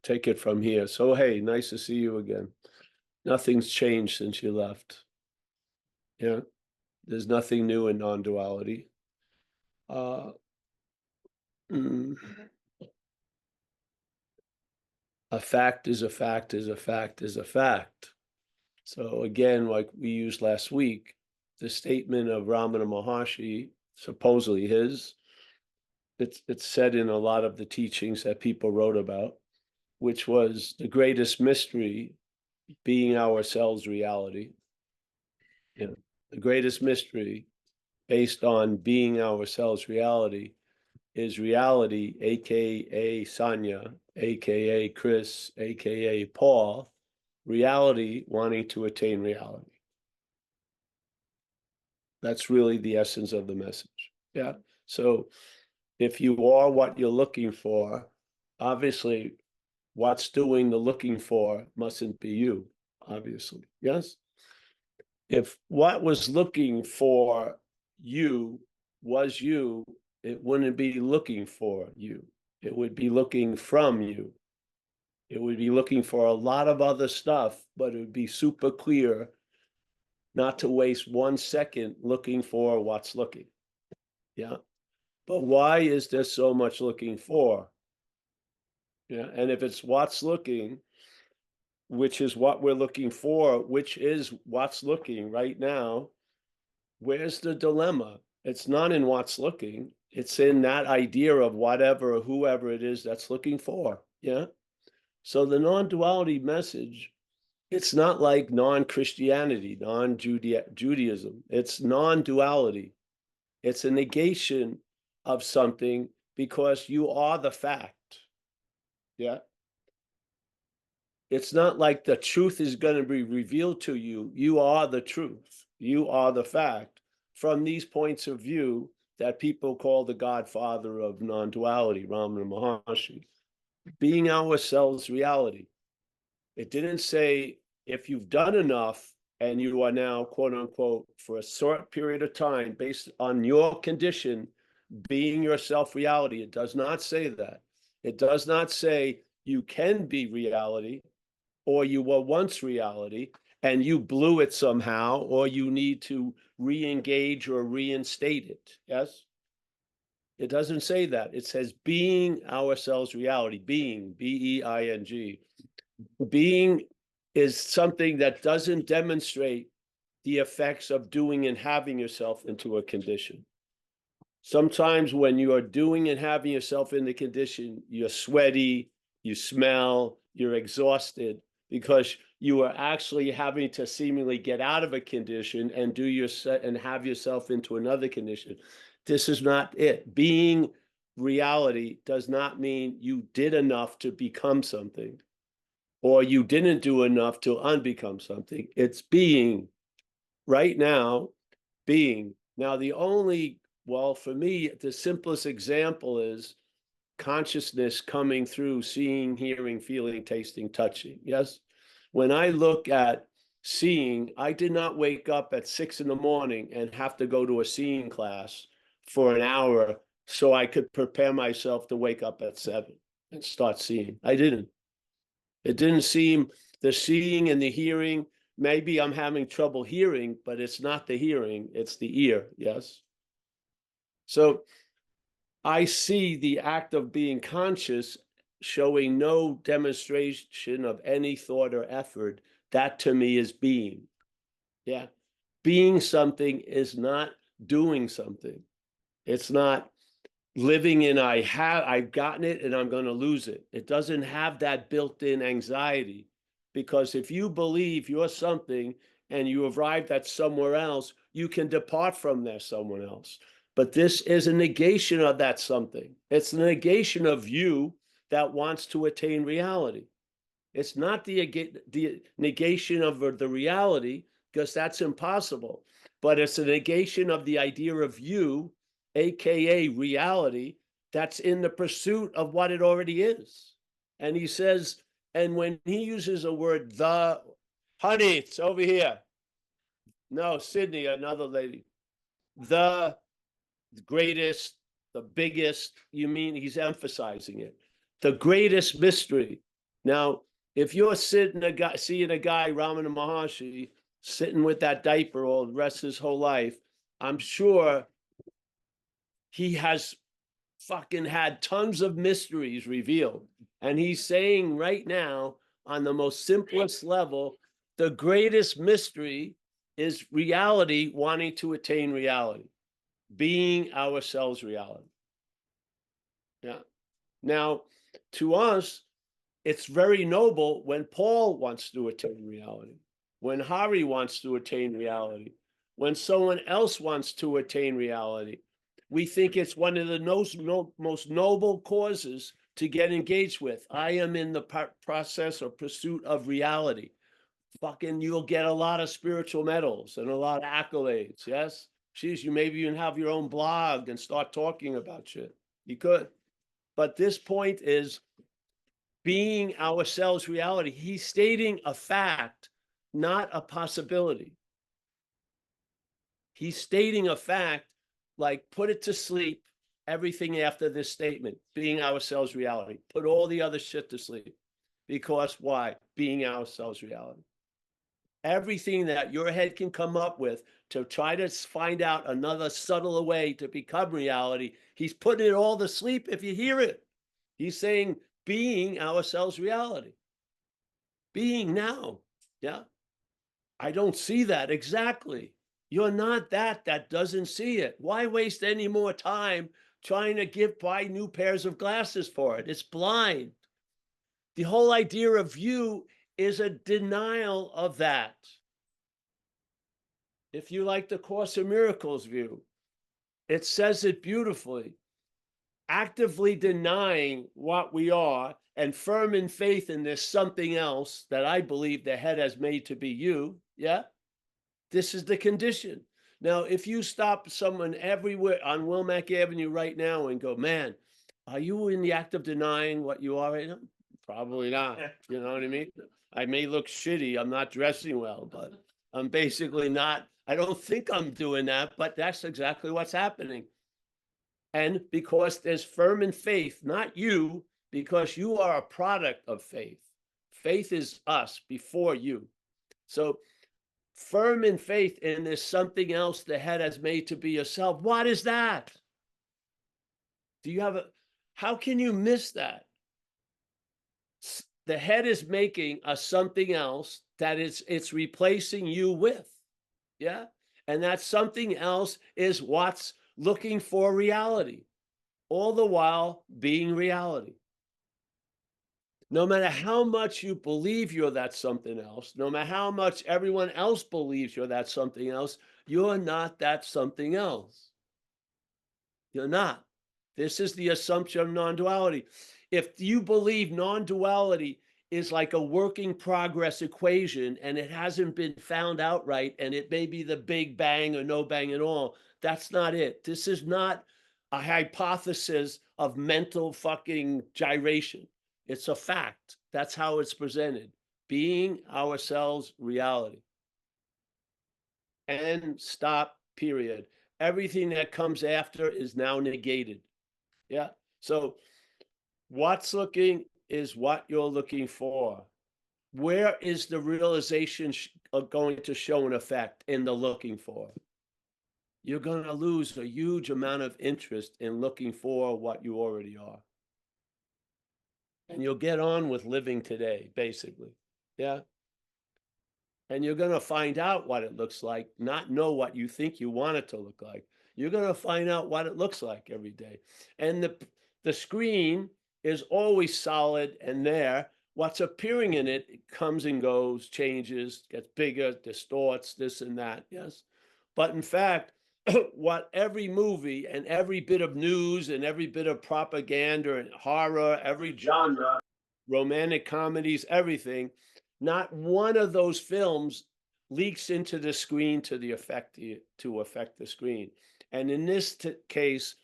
take it from here. So, hey, nice to see you again. Nothing's changed since you left. Yeah, there's nothing new in non-duality. A fact is a fact is a fact is a fact. So again, like we used last week, the statement of Ramana Maharshi, supposedly his, it's said in a lot of the teachings that people wrote about, which was the greatest mystery being ourselves reality. You know, the greatest mystery based on being ourselves reality is reality, aka Sanya, aka Chris, aka Paul, reality wanting to attain reality. That's really the essence of the message. Yeah. So if you are what you're looking for, obviously what's doing the looking for mustn't be you, obviously. Yes? If what was looking for you was you, it wouldn't be looking for you. It would be looking from you. It would be looking for a lot of other stuff, but it would be super clear not to waste 1 second looking for what's looking. Yeah. But why is there so much looking for? Yeah. And if it's what's looking, which is what we're looking for, which is what's looking right now, where's the dilemma? It's not in what's looking. It's in that idea of whatever or whoever it is that's looking for. Yeah. So the non-duality message, it's not like non-Christianity, non-Judaism. It's non-duality. It's a negation of something because you are the fact. Yeah. It's not like the truth is going to be revealed to you. You are the truth. You are the fact. From these points of view that people call the godfather of non-duality, Ramana Maharshi, being ourselves reality. It didn't say if you've done enough and you are now, quote unquote, for a short period of time, based on your condition, being yourself reality. It does not say that. It does not say you can be reality or you were once reality and you blew it somehow, or you need to re-engage or reinstate it. Yes? It doesn't say that. It says being ourselves reality, being, B-E-I-N-G. Being is something that doesn't demonstrate the effects of doing and having yourself into a condition. Sometimes when you are doing and having yourself in the condition, you're sweaty, you smell, you're exhausted because you are actually having to seemingly get out of a condition and and have yourself into another condition. This is not it. Being reality does not mean you did enough to become something, or you didn't do enough to unbecome something. It's being right now, being. Now, for me, the simplest example is consciousness coming through seeing, hearing, feeling, tasting, touching. Yes? When I look at seeing, I did not wake up at 6 a.m. and have to go to a seeing class for an hour so I could prepare myself to wake up at 7 and start seeing. I didn't. It didn't seem the seeing and the hearing. Maybe I'm having trouble hearing, but it's not the hearing, it's the ear. Yes. So I see the act of being conscious showing no demonstration of any thought or effort. That to me is being. Yeah. Being something is not doing something. It's not living in I've gotten it and I'm going to lose it. It doesn't have that built-in anxiety, because if you believe you're something and you arrived at somewhere else, you can depart from there someone else. But this is a negation of that something. It's the negation of you that wants to attain reality. It's not the negation of the reality, because that's impossible. But it's a negation of the idea of you, aka reality, that's in the pursuit of what it already is. And he says, and when he uses a word, honey, it's over here. No, Sydney, another lady. The greatest, the biggest, you mean he's emphasizing it. The greatest mystery Now, if you're seeing a guy, Ramana Maharshi, sitting with that diaper all the rest of his whole life, I'm sure he has fucking had tons of mysteries revealed. And he's saying right now, on the most simplest level, the greatest mystery is reality wanting to attain reality, being ourselves reality. Yeah. Now, to us, it's very noble when Paul wants to attain reality, when Hari wants to attain reality, when someone else wants to attain reality. We think it's one of the most noble causes to get engaged with. I am in the process or pursuit of reality. Fucking, you'll get a lot of spiritual medals and a lot of accolades. Yes. Geez, you maybe even have your own blog and start talking about shit. You could. But this point is being ourselves reality. He's stating a fact, not a possibility. He's stating a fact, like put it to sleep, everything after this statement, being ourselves reality. Put all the other shit to sleep. Because why? Being ourselves reality. Everything that your head can come up with to try to find out another subtler way to become reality, he's putting it all to sleep if you hear it. He's saying being ourselves reality. Being now. Yeah. I don't see that exactly. You're not that doesn't see it. Why waste any more time trying to buy new pairs of glasses for it? It's blind. The whole idea of you is a denial of that. If you like the Course in Miracles view, it says it beautifully. Actively denying what we are and firm in faith in this something else that I believe the head has made to be you. Yeah. This is the condition. Now, if you stop someone everywhere on Wilmac Avenue right now and go, man, are you in the act of denying what you are right now? Probably not. You know what I mean? I may look shitty. I'm not dressing well, but I'm basically not. I don't think I'm doing that, but that's exactly what's happening. And because there's firm in faith, not you, because you are a product of faith. Faith is us before you. So firm in faith in there's something else the head has made to be yourself. What is that? Do you have how can you miss that? The head is making a something else that it's replacing you with. Yeah. And that something else is what's looking for reality, all the while being reality. No matter how much you believe you're that something else, no matter how much everyone else believes you're that something else, you're not that something else. You're not. This is the assumption of non-duality. If you believe non-duality is like a working progress equation and it hasn't been found out right, and it may be the big bang or no bang at all, that's not it. This is not a hypothesis of mental fucking gyration. It's a fact. That's how it's presented. Being ourselves reality. And stop, period. Everything that comes after is now negated. Yeah. So what's looking is what you're looking for. Where is the realization going to show an effect in the looking for? You're going to lose a huge amount of interest in looking for what you already are. And you'll get on with living today, basically. Yeah. And you're going to find out what it looks like, not know what you think you want it to look like. You're going to find out what it looks like every day. And the screen is always solid and there. What's appearing in it, it comes and goes, changes, gets bigger, distorts, this and that. Yes. But in fact, what every movie and every bit of news and every bit of propaganda and horror, every genre, romantic comedies, everything, not one of those films leaks into the screen to affect the screen. And in this case,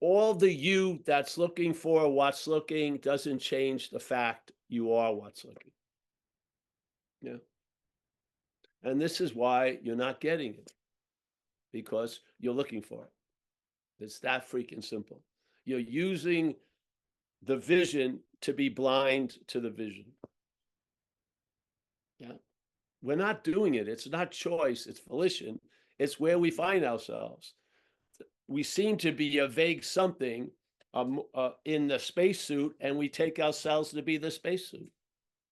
all the you that's looking for what's looking doesn't change the fact you are what's looking. Yeah. And this is why you're not getting it, because you're looking for it. It's that freaking simple. You're using the vision to be blind to the vision. Yeah. We're not doing it. It's not choice. It's volition. It's where we find ourselves. We seem to be a vague something in the spacesuit, and we take ourselves to be the spacesuit.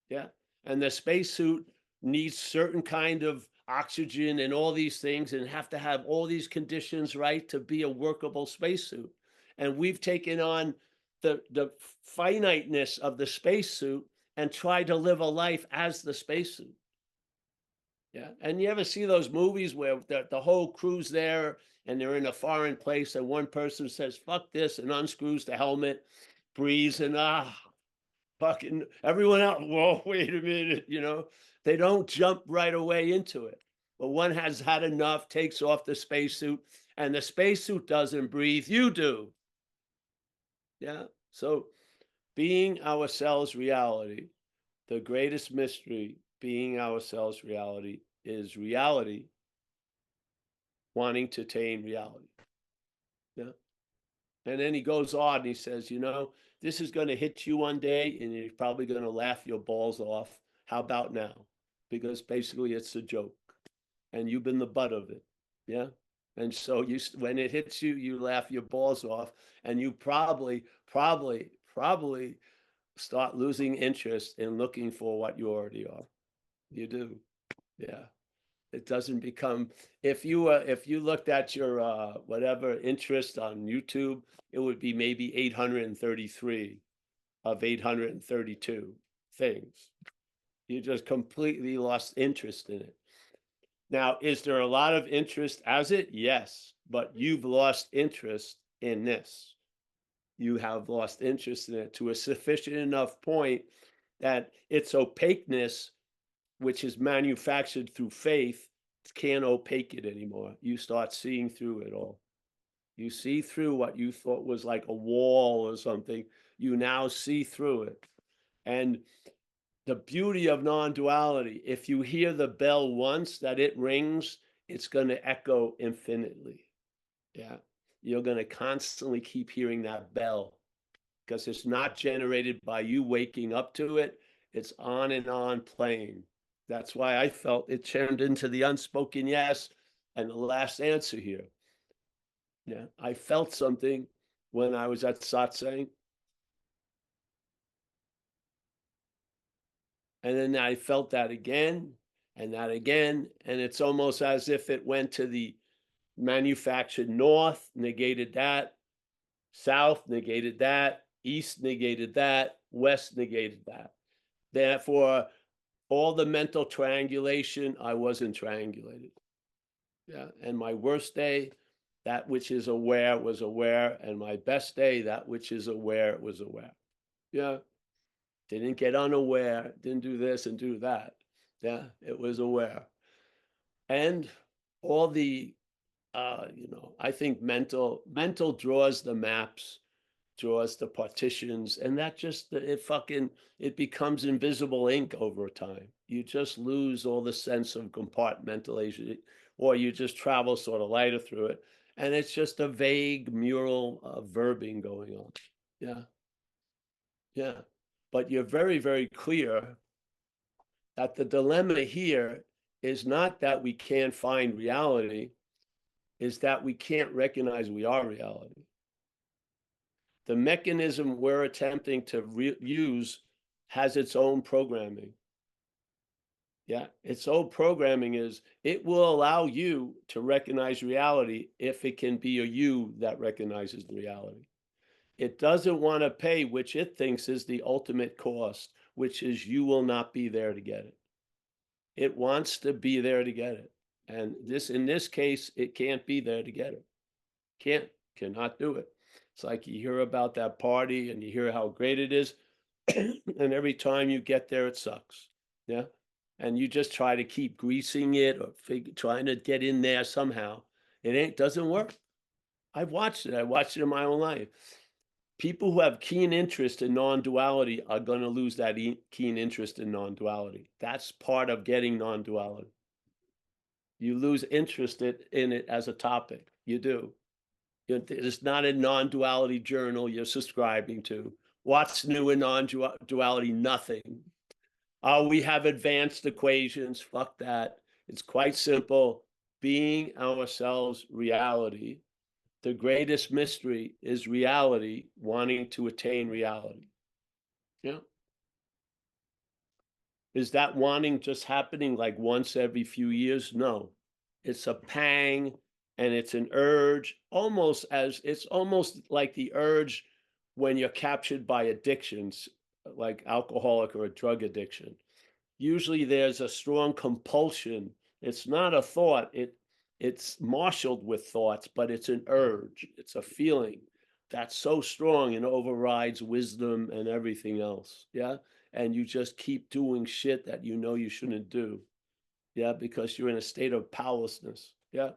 Yeah. And the spacesuit needs certain kind of oxygen and all these things, and have to have all these conditions right to be a workable spacesuit. And we've taken on the finiteness of the spacesuit and tried to live a life as the spacesuit. Yeah. And you ever see those movies where the whole crew's there and they're in a foreign place and one person says, fuck this, and unscrews the helmet, breathes, and fucking everyone else, whoa, wait a minute, they don't jump right away into it. But one has had enough, takes off the spacesuit, and the spacesuit doesn't breathe, you do. Yeah. So being ourselves reality, the greatest mystery, being ourselves reality, is reality wanting to attain reality. Yeah. And then he goes on and he says, this is going to hit you one day and you're probably going to laugh your balls off. How about now? Because basically it's a joke and you've been the butt of it. Yeah. And so when it hits you, you laugh your balls off, and you probably start losing interest in looking for what you already are. You do. Yeah. It doesn't become, if you looked at your whatever interest on YouTube, it would be maybe 833 of 832 things. You just completely lost interest in it. Now, is there a lot of interest as it? Yes, but you've lost interest in this. You have lost interest in it to a sufficient enough point that its opaqueness, which is manufactured through faith, can't opaque it anymore. You start seeing through it all. You see through what you thought was like a wall or something. You now see through it. And the beauty of non-duality, if you hear the bell once that it rings, it's going to echo infinitely. Yeah. You're going to constantly keep hearing that bell because it's not generated by you waking up to it. It's on and on playing. That's why I felt it turned into the unspoken yes and the last answer here. Yeah, I felt something when I was at satsang. And then I felt that again and that again. And it's almost as if it went to the manufactured north, negated that, south, negated that, east, negated that, west, negated that. Therefore, all the mental triangulation, I wasn't triangulated. Yeah. And my worst day, that which is aware was aware. And my best day, that which is aware was aware. Yeah. Didn't get unaware, didn't do this and do that. Yeah. It was aware. And all the, I think mental draws the maps, draws the partitions, and that just, it becomes invisible ink over time. You just lose all the sense of compartmentalization, or you just travel sort of lighter through it. And it's just a vague mural verbing going on. Yeah. Yeah. But you're very, very clear that the dilemma here is not that we can't find reality, is that we can't recognize we are reality. The mechanism we're attempting to use has its own programming. Yeah, its own programming is it will allow you to recognize reality if it can be a you that recognizes the reality. It doesn't want to pay, which it thinks is the ultimate cost, which is you will not be there to get it. It wants to be there to get it. And in this case, it can't be there to get it. Cannot do it. It's like you hear about that party and you hear how great it is. And every time you get there, it sucks. Yeah. And you just try to keep greasing it or trying to get in there somehow. It doesn't work. I've watched it. I watched it in my own life. People who have keen interest in non-duality are going to lose that keen interest in non-duality. That's part of getting non-duality. You lose interest in it as a topic. You do. It's not a non-duality journal you're subscribing to, What's new in non-duality? Nothing. We have advanced equations. Fuck that. It's quite simple. Being ourselves reality. The greatest mystery is reality wanting to attain reality. Yeah. Is that wanting just happening like once every few years? No. It's a pang and it's an urge, it's almost like the urge when you're captured by addictions, like alcoholic or a drug addiction. Usually there's a strong compulsion. It's not a thought, it's marshaled with thoughts, but it's an urge, it's a feeling that's so strong and overrides wisdom and everything else. Yeah. And you just keep doing shit that you know you shouldn't do. Yeah, because you're in a state of powerlessness. Yeah.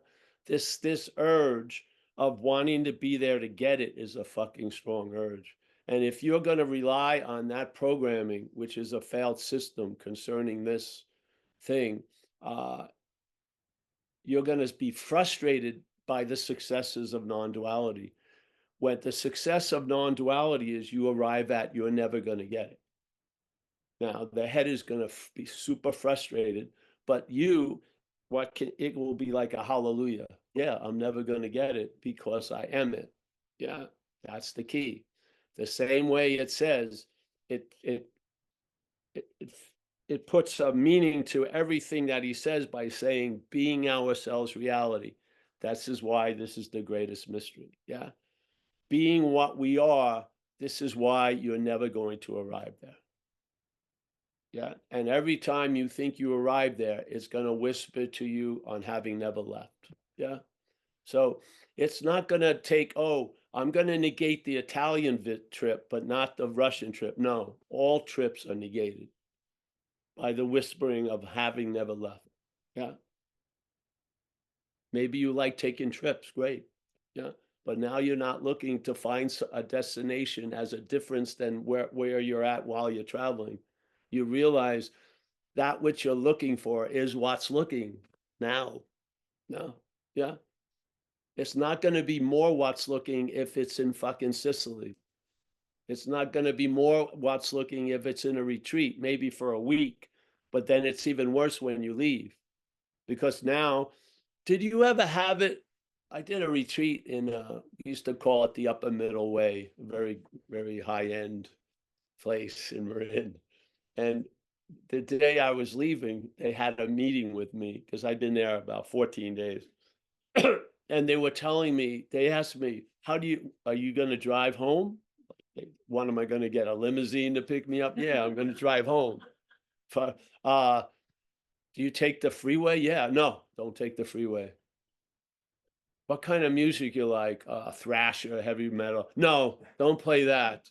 This urge of wanting to be there to get it is a fucking strong urge. And if you're going to rely on that programming, which is a failed system concerning this thing, you're going to be frustrated by the successes of non-duality. When the success of non-duality is you arrive at, you're never going to get it. Now, the head is going to be super frustrated, but it will be like a hallelujah. Yeah, I'm never going to get it because I am it. Yeah, that's the key. The same way it says, it it it it puts a meaning to everything that he says by saying being ourselves reality. This is why this is the greatest mystery. Yeah, being what we are, this is why you're never going to arrive there. Yeah, and every time you think you arrive there, it's going to whisper to you on having never left. Yeah, so it's not going to take, oh, I'm going to negate the Italian trip, but not the Russian trip. No, all trips are negated by the whispering of having never left. Yeah. Maybe you like taking trips, great. Yeah. But now you're not looking to find a destination as a difference than where you're at while you're traveling. You realize that which you're looking for is what's looking now. No. Yeah. It's not going to be more what's looking if it's in fucking Sicily. It's not going to be more what's looking if it's in a retreat, maybe for a week, but then it's even worse when you leave. Because now, did you ever have it? I did a retreat we used to call it the Upper Middle Way, a very, very high end place in Marin. And the day I was leaving, they had a meeting with me because I'd been there about 14 days. And they were telling me, they asked me, are you going to drive home? When am I going to get a limousine to pick me up? Yeah, I'm going to drive home. Do you take the freeway? Yeah, no, don't take the freeway. What kind of music you like? Thrash or heavy metal? No, don't play that.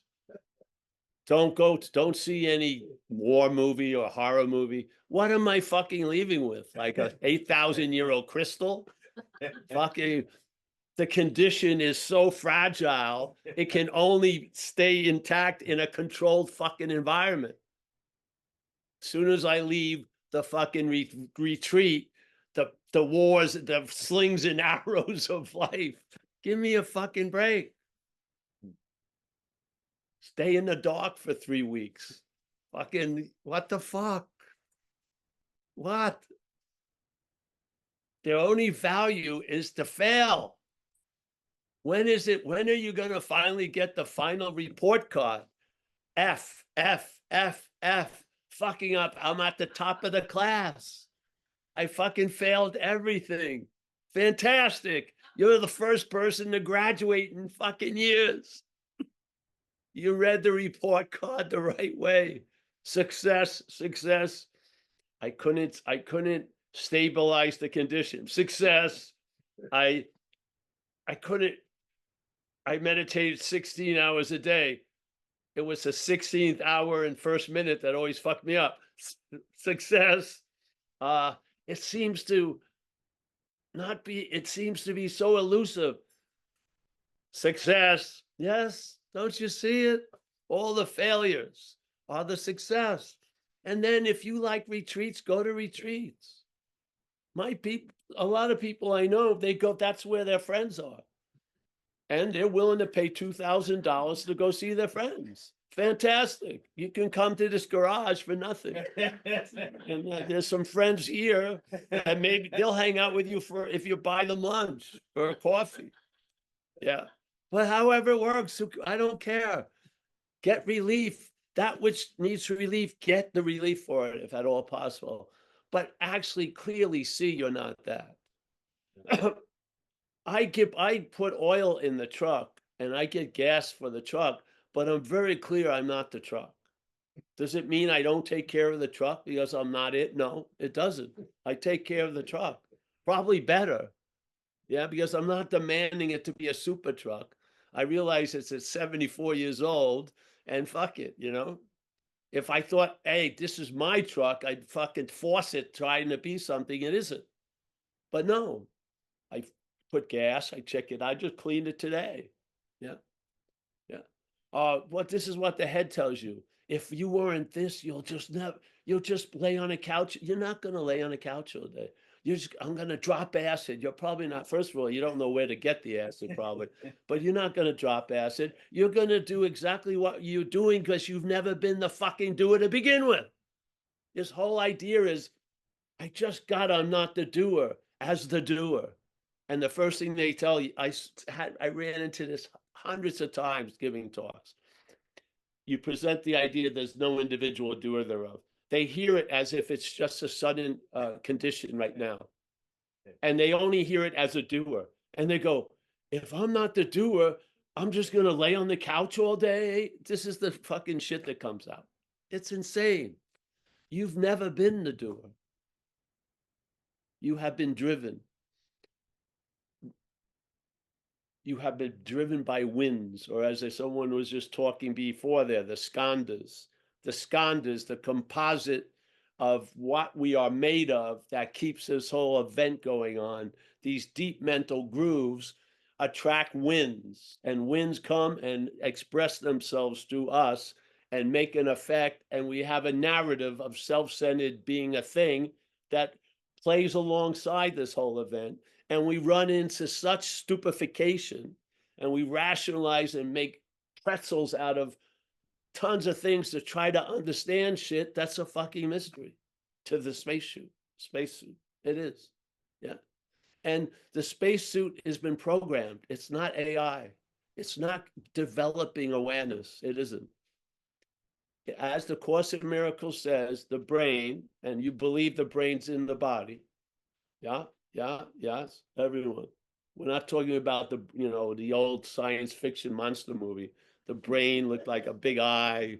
Don't see any war movie or horror movie. What am I fucking leaving with? Like a 8,000-year-old crystal? Fucking, the condition is so fragile, it can only stay intact in a controlled fucking environment. As soon as I leave the fucking retreat, the wars, the slings and arrows of life, give me a fucking break. Stay in the dark for 3 weeks. Fucking, what the fuck? What? Their only value is to fail. When are you going to finally get the final report card? F, F, F, F, fucking up. I'm at the top of the class. I fucking failed everything. Fantastic. You're the first person to graduate in fucking years. You read the report card the right way. Success, success. I couldn't stabilize the condition. Success. I couldn't. I meditated 16 hours a day. It was the 16th hour and first minute that always fucked me up. Success. It seems to be so elusive. Success. Yes. Don't you see it? All the failures are the success. And then if you like retreats, go to retreats. A lot of people I know, they go, that's where their friends are. And they're willing to pay $2,000 to go see their friends. Fantastic. You can come to this garage for nothing. And there's some friends here, and maybe they'll hang out with you for if you buy them lunch or a coffee. Yeah. But however it works, I don't care. Get relief. That which needs relief, get the relief for it if at all possible. But actually clearly see you're not that. I put oil in the truck and I get gas for the truck, but I'm very clear I'm not the truck. Does it mean I don't take care of the truck because I'm not it? No, it doesn't. I take care of the truck, probably better. Yeah, because I'm not demanding it to be a super truck. I realize it's at 74 years old and fuck it, you know? If I thought, hey, this is my truck, I'd fucking force it trying to be something it isn't. But no, I put gas, I check it, I just cleaned it today. Yeah. Yeah. This is what the head tells you. If you weren't this, you'll just lay on a couch. You're not gonna lay on a couch all day. I'm gonna drop acid. You're probably not, first of all, you don't know where to get the acid probably, but you're not gonna drop acid. You're gonna do exactly what you're doing because you've never been the fucking doer to begin with. This whole idea is, I'm not the doer as the doer. And the first thing they tell you, I ran into this hundreds of times giving talks. You present the idea there's no individual doer thereof. They hear it as if it's just a sudden condition right now. And they only hear it as a doer. And they go, if I'm not the doer, I'm just going to lay on the couch all day. This is the fucking shit that comes out. It's insane. You've never been the doer. You have been driven. You have been driven by winds, or as someone was just talking before there, the skandhas, the composite of what we are made of that keeps this whole event going on. These deep mental grooves attract winds, and winds come and express themselves through us and make an effect. And we have a narrative of self-centered being a thing that plays alongside this whole event. And we run into such stupefaction and we rationalize and make pretzels out of tons of things to try to understand shit. That's a fucking mystery to the spacesuit. It is. Yeah. And the spacesuit has been programmed. It's not AI. It's not developing awareness. It isn't. As the Course in Miracles says, the brain, and you believe the brain's in the body. Yeah. Yeah, yes, everyone. We're not talking about the old science fiction monster movie. The brain looked like a big eye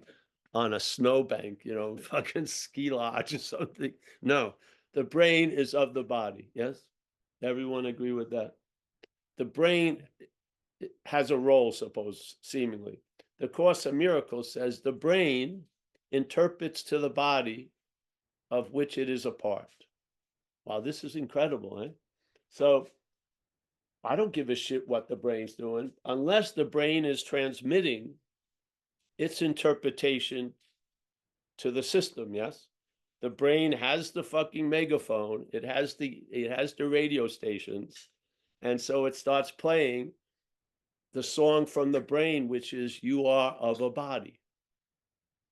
on a snowbank, fucking ski lodge or something. No, the brain is of the body. Yes, everyone agree with that. The brain has a role, seemingly. The Course in Miracles says the brain interprets to the body of which it is a part. Wow, this is incredible, eh? So I don't give a shit what the brain's doing unless the brain is transmitting its interpretation to the system. Yes, the brain has the fucking megaphone. It has the radio stations, and so it starts playing the song from the brain, which is "You are of a body."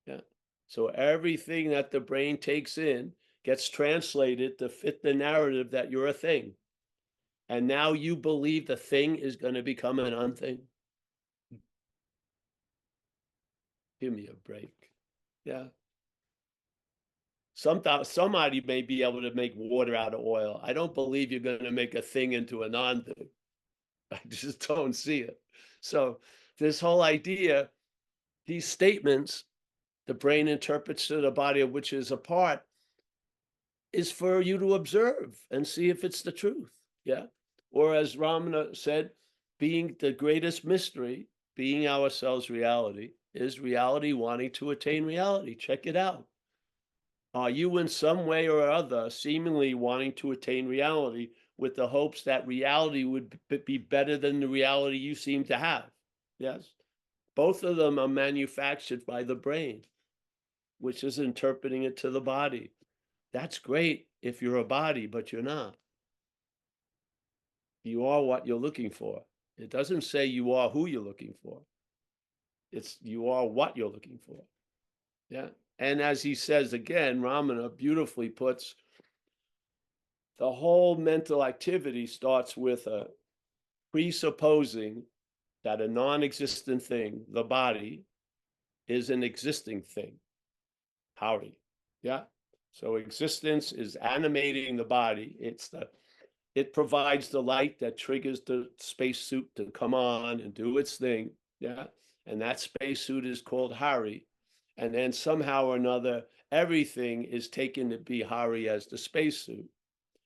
Yeah. So everything that the brain takes in gets translated to fit the narrative that you're a thing. And now you believe the thing is going to become an unthing. Give me a break. Yeah. Somebody may be able to make water out of oil. I don't believe you're going to make a thing into a non-thing. I just don't see it. So this whole idea, these statements, the brain interprets to the body of which is a part, is for you to observe and see if it's the truth. Yeah. Or as Ramana said, being the greatest mystery, being ourselves reality, is reality wanting to attain reality. Check it out. Are you in some way or other seemingly wanting to attain reality with the hopes that reality would be better than the reality you seem to have? Yes. Both of them are manufactured by the brain, which is interpreting it to the body. That's great if you're a body, but you're not. You are what you're looking for. It doesn't say you are who you're looking for. You are what you're looking for. Yeah. And as he says again, Ramana beautifully puts, the whole mental activity starts with a presupposing that a non-existent thing, the body, is an existing thing. Howdy. Yeah. So existence is animating the body. It provides the light that triggers the spacesuit to come on and do its thing. Yeah. And that spacesuit is called Hari. And then somehow or another, everything is taken to be Hari as the spacesuit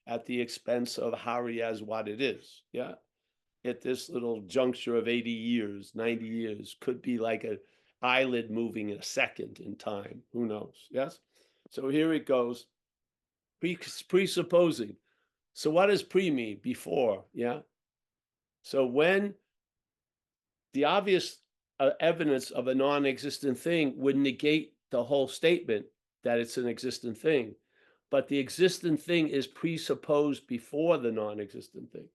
at the expense of Hari as what it is. Yeah. At this little juncture of 80 years, 90 years, could be like an eyelid moving in a second in time. Who knows? Yes. So here it goes. Presupposing. So what does pre mean? Before. Yeah. So when the obvious evidence of a non-existent thing would negate the whole statement that it's an existent thing, but the existent thing is presupposed before the non-existent thing.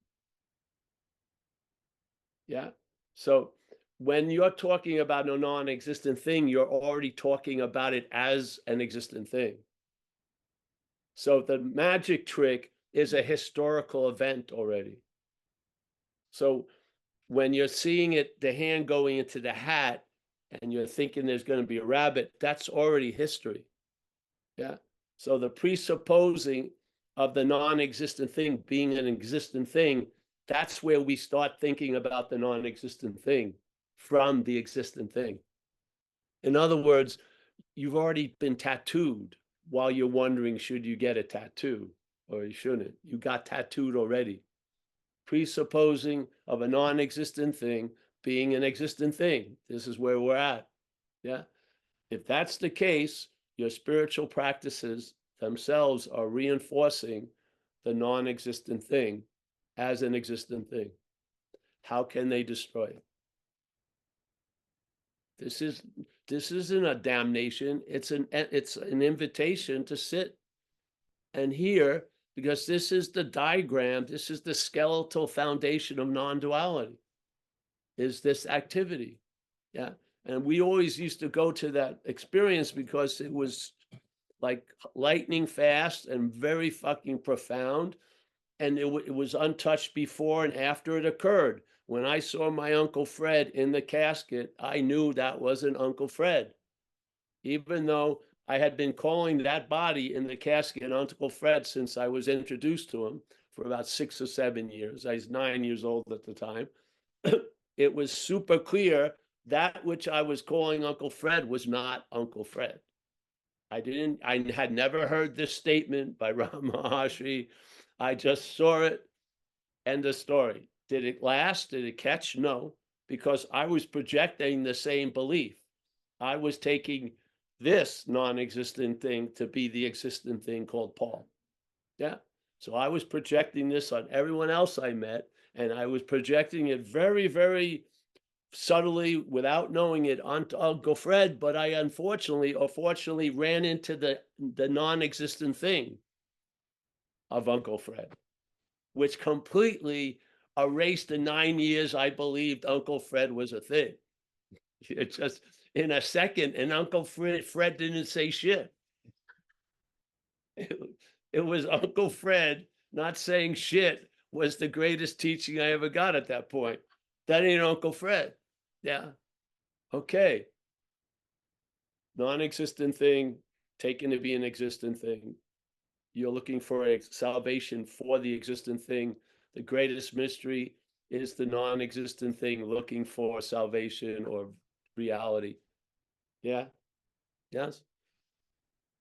Yeah. So when you're talking about a non-existent thing, you're already talking about it as an existent thing. So the magic trick is a historical event already. So when you're seeing it, the hand going into the hat, and you're thinking there's going to be a rabbit, that's already history. Yeah. So the presupposing of the non-existent thing being an existent thing, that's where we start thinking about the non-existent thing from the existent thing. In other words, you've already been tattooed while you're wondering, should you get a tattoo or you shouldn't? You got tattooed already. Presupposing of a non-existent thing being an existent thing. This is where we're at. Yeah. If that's the case, your spiritual practices themselves are reinforcing the non-existent thing as an existent thing. How can they destroy it? This isn't a damnation. It's an invitation to sit and hear, because this is the diagram, this is the skeletal foundation of non-duality, is this activity. Yeah. And we always used to go to that experience because it was like lightning fast and very fucking profound. And it was untouched before and after it occurred. When I saw my Uncle Fred in the casket, I knew that wasn't Uncle Fred. Even though I had been calling that body in the casket Uncle Fred since I was introduced to him for about 6 or 7 years. I was 9 years old at the time. It was super clear that which I was calling Uncle Fred was not Uncle Fred. I had never heard this statement by Ram Maharshi. I just saw it. End of story. Did it last? Did it catch? No, because I was projecting the same belief. I was taking this non-existent thing to be the existent thing called Paul. Yeah. So I was projecting this on everyone else I met, and I was projecting it very, very subtly without knowing it onto Uncle Fred, but I unfortunately or fortunately ran into the non-existent thing of Uncle Fred, which completely erased the 9 years I believed Uncle Fred was a thing. It just, in a second, and Uncle Fred didn't say shit. It was Uncle Fred not saying shit was the greatest teaching I ever got at that point. That ain't Uncle Fred. Yeah. Okay. Non-existent thing taken to be an existent thing. You're looking for a salvation for the existent thing. The greatest mystery is the non-existent thing looking for salvation or reality. Yeah. Yes.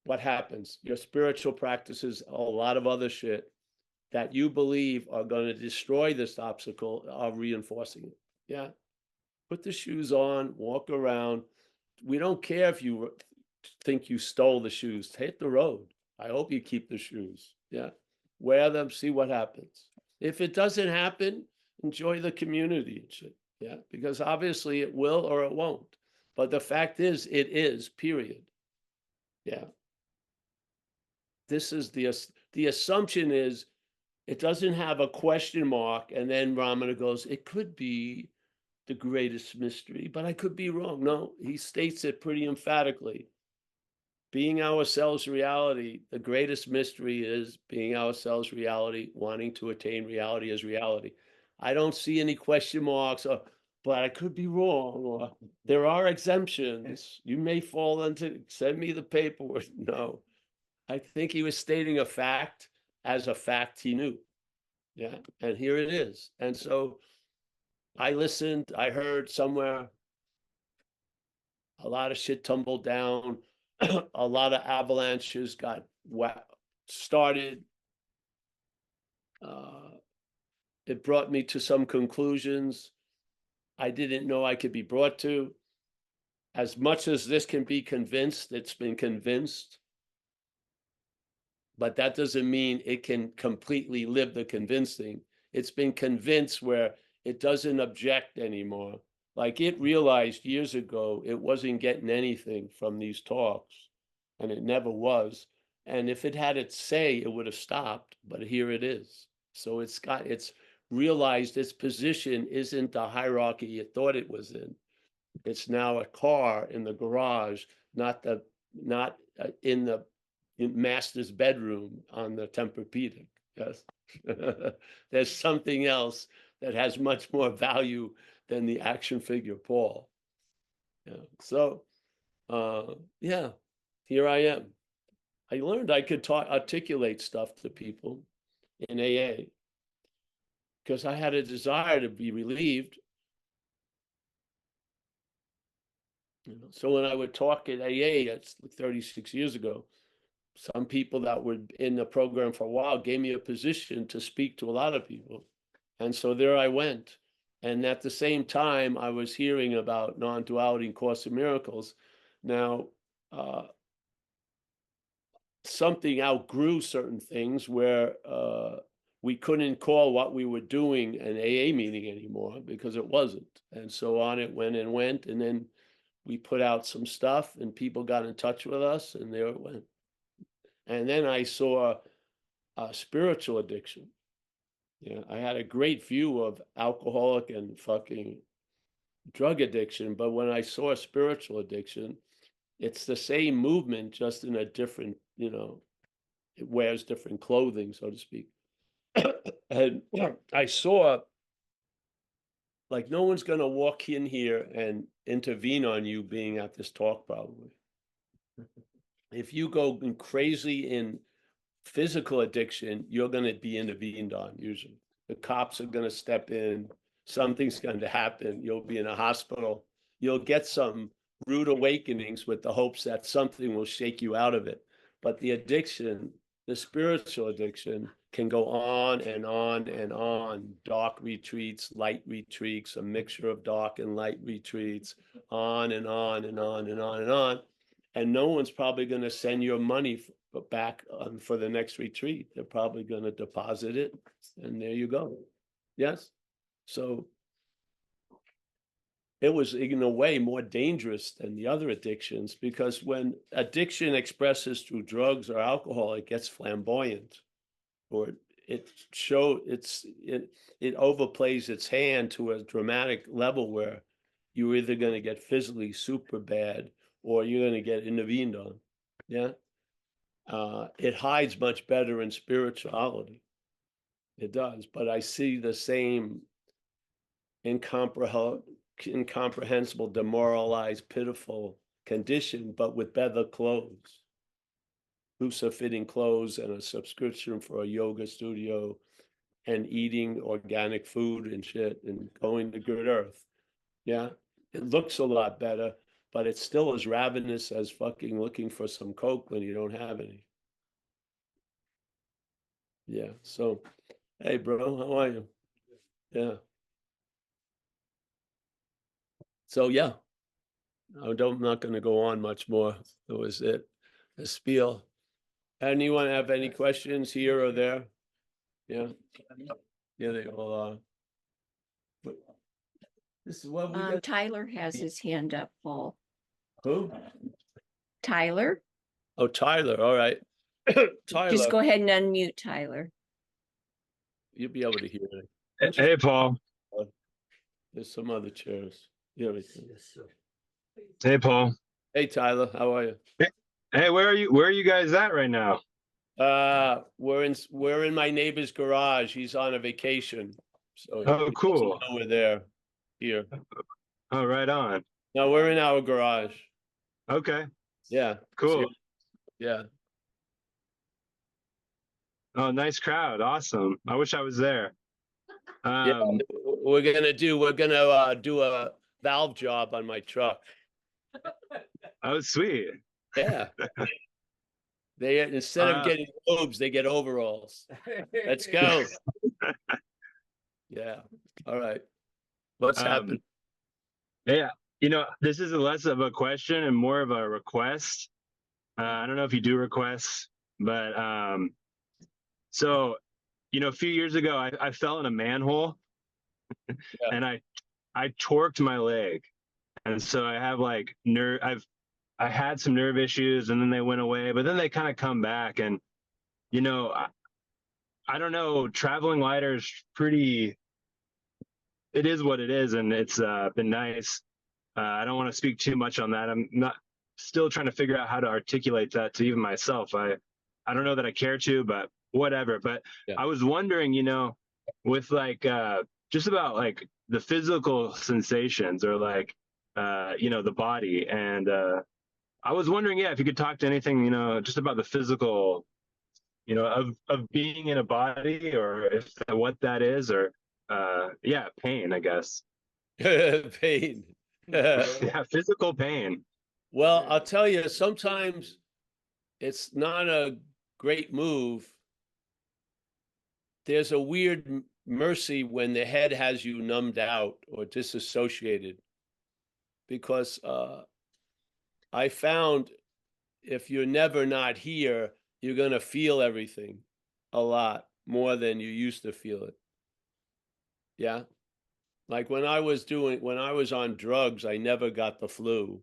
What happens? Your spiritual practices, a lot of other shit that you believe are going to destroy this obstacle are reinforcing it. Yeah. Put the shoes on, walk around. We don't care if you think you stole the shoes. Hit the road. I hope you keep the shoes. Yeah. Wear them, see what happens. If it doesn't happen, enjoy the community and shit. Yeah. Because obviously it will or it won't. But the fact is, it is, period. Yeah. This is the assumption is it doesn't have a question mark. And then Ramana goes, it could be the greatest mystery, but I could be wrong. No, he states it pretty emphatically. Being ourselves reality, the greatest mystery is being ourselves reality, wanting to attain reality as reality. I don't see any question marks, but I could be wrong, or there are exemptions. You may fall into, send me the paperwork. No, I think he was stating a fact as a fact he knew. Yeah, and here it is. And so I listened, I heard somewhere a lot of shit tumbled down, a lot of avalanches got started. It brought me to some conclusions I didn't know I could be brought to. As much as this can be convinced, it's been convinced, but that doesn't mean it can completely live the convincing. It's been convinced where it doesn't object anymore. Like it realized years ago it wasn't getting anything from these talks, and it never was. And if it had its say, it would have stopped, but here it is. So it's realized its position isn't the hierarchy it thought it was in. It's now a car in the garage, not in the master's bedroom on the Tempur-Pedic. Yes. There's something else that has much more value than the action figure Paul. Yeah. So yeah, here I am. I learned I could articulate stuff to people in AA because I had a desire to be relieved. So when I would talk at AA, that's 36 years ago, some people that were in the program for a while gave me a position to speak to a lot of people. And so there I went. And at the same time, I was hearing about non-duality and Course in Miracles. Now, something outgrew certain things where we couldn't call what we were doing an AA meeting anymore because it wasn't. And so on it went, and then we put out some stuff and people got in touch with us, and there it went. And then I saw a spiritual addiction. Yeah, I had a great view of alcoholic and fucking drug addiction, but when I saw spiritual addiction, it's the same movement, just in a different, it wears different clothing, so to speak. And I saw, like, no one's going to walk in here and intervene on you being at this talk, probably. If you go crazy in physical addiction, you're going to be intervened on, usually. The cops are going to step in. Something's going to happen. You'll be in a hospital. You'll get some rude awakenings with the hopes that something will shake you out of it. But the addiction, the spiritual addiction, can go on and on and on. Dark retreats, light retreats, a mixture of dark and light retreats, on and on and on and on and on. And no one's probably going to send your money back for the next retreat. They're probably going to deposit it, and there you go. Yes. So it was, in a way, more dangerous than the other addictions, because when addiction expresses through drugs or alcohol, it gets flamboyant, or it overplays its hand to a dramatic level where you're either going to get physically super bad or you're going to get intervened on. Yeah. It hides much better in spirituality. It does, but I see the same incomprehensible, demoralized, pitiful condition, but with better clothes. Loose-fitting clothes and a subscription for a yoga studio and eating organic food and shit and going to Good Earth. Yeah, it looks a lot better, but it's still as ravenous as fucking looking for some Coke when you don't have any. Yeah, so, hey, bro, how are you? Yeah. So, yeah, I'm not going to go on much more. That was it, the spiel. Anyone have any questions here or there? Yeah. Yeah, they all are. This is what we got. Tyler has his hand up, Paul. Who? Tyler? Oh, Tyler. All right. Tyler. Just go ahead and unmute Tyler. You'll be able to hear it. Hey, Paul. There's some other chairs. Yeah. Hey, Paul. Hey, Tyler, how are you? Hey, where are you? Where are you guys at right now? We're in my neighbor's garage. He's on a vacation, so Oh, he doesn't cool. know we're there here. Oh, right on. No, we're in our garage. Okay, Yeah. cool. Yeah. Oh, nice crowd. Awesome. I wish I was there. Yeah. Um, We're gonna do a valve job on my truck. oh, sweet. Yeah. They instead of Uh, getting robes, they get overalls. Let's go. Yeah. All right. What's um, happened? yeah, this is less of a question and more of a request. I don't know if you do requests, but so a few years ago, I fell in a manhole Yeah. and I torqued my leg, and so I have like I had some nerve issues, and then they went away, but then they kind of come back, and you know I, I don't know. Traveling lighter is pretty. It is what it is, and it's been nice. I don't want to speak too much on that. I'm not still trying to figure out how to articulate that to even myself. I don't know that I care to, but whatever. But Yeah. I was wondering, with like just about like the physical sensations or like the body, and I was wondering, yeah, if you could talk to anything, just about the physical, of being in a body, or if what that is, or yeah, pain, I guess. Pain. Yeah, physical pain. Well, I'll tell you, sometimes it's not a great move. There's a weird mercy when the head has you numbed out or disassociated, because I found if you're never not here, you're going to feel everything a lot more than you used to feel it. Yeah. Like when I was on drugs, I never got the flu.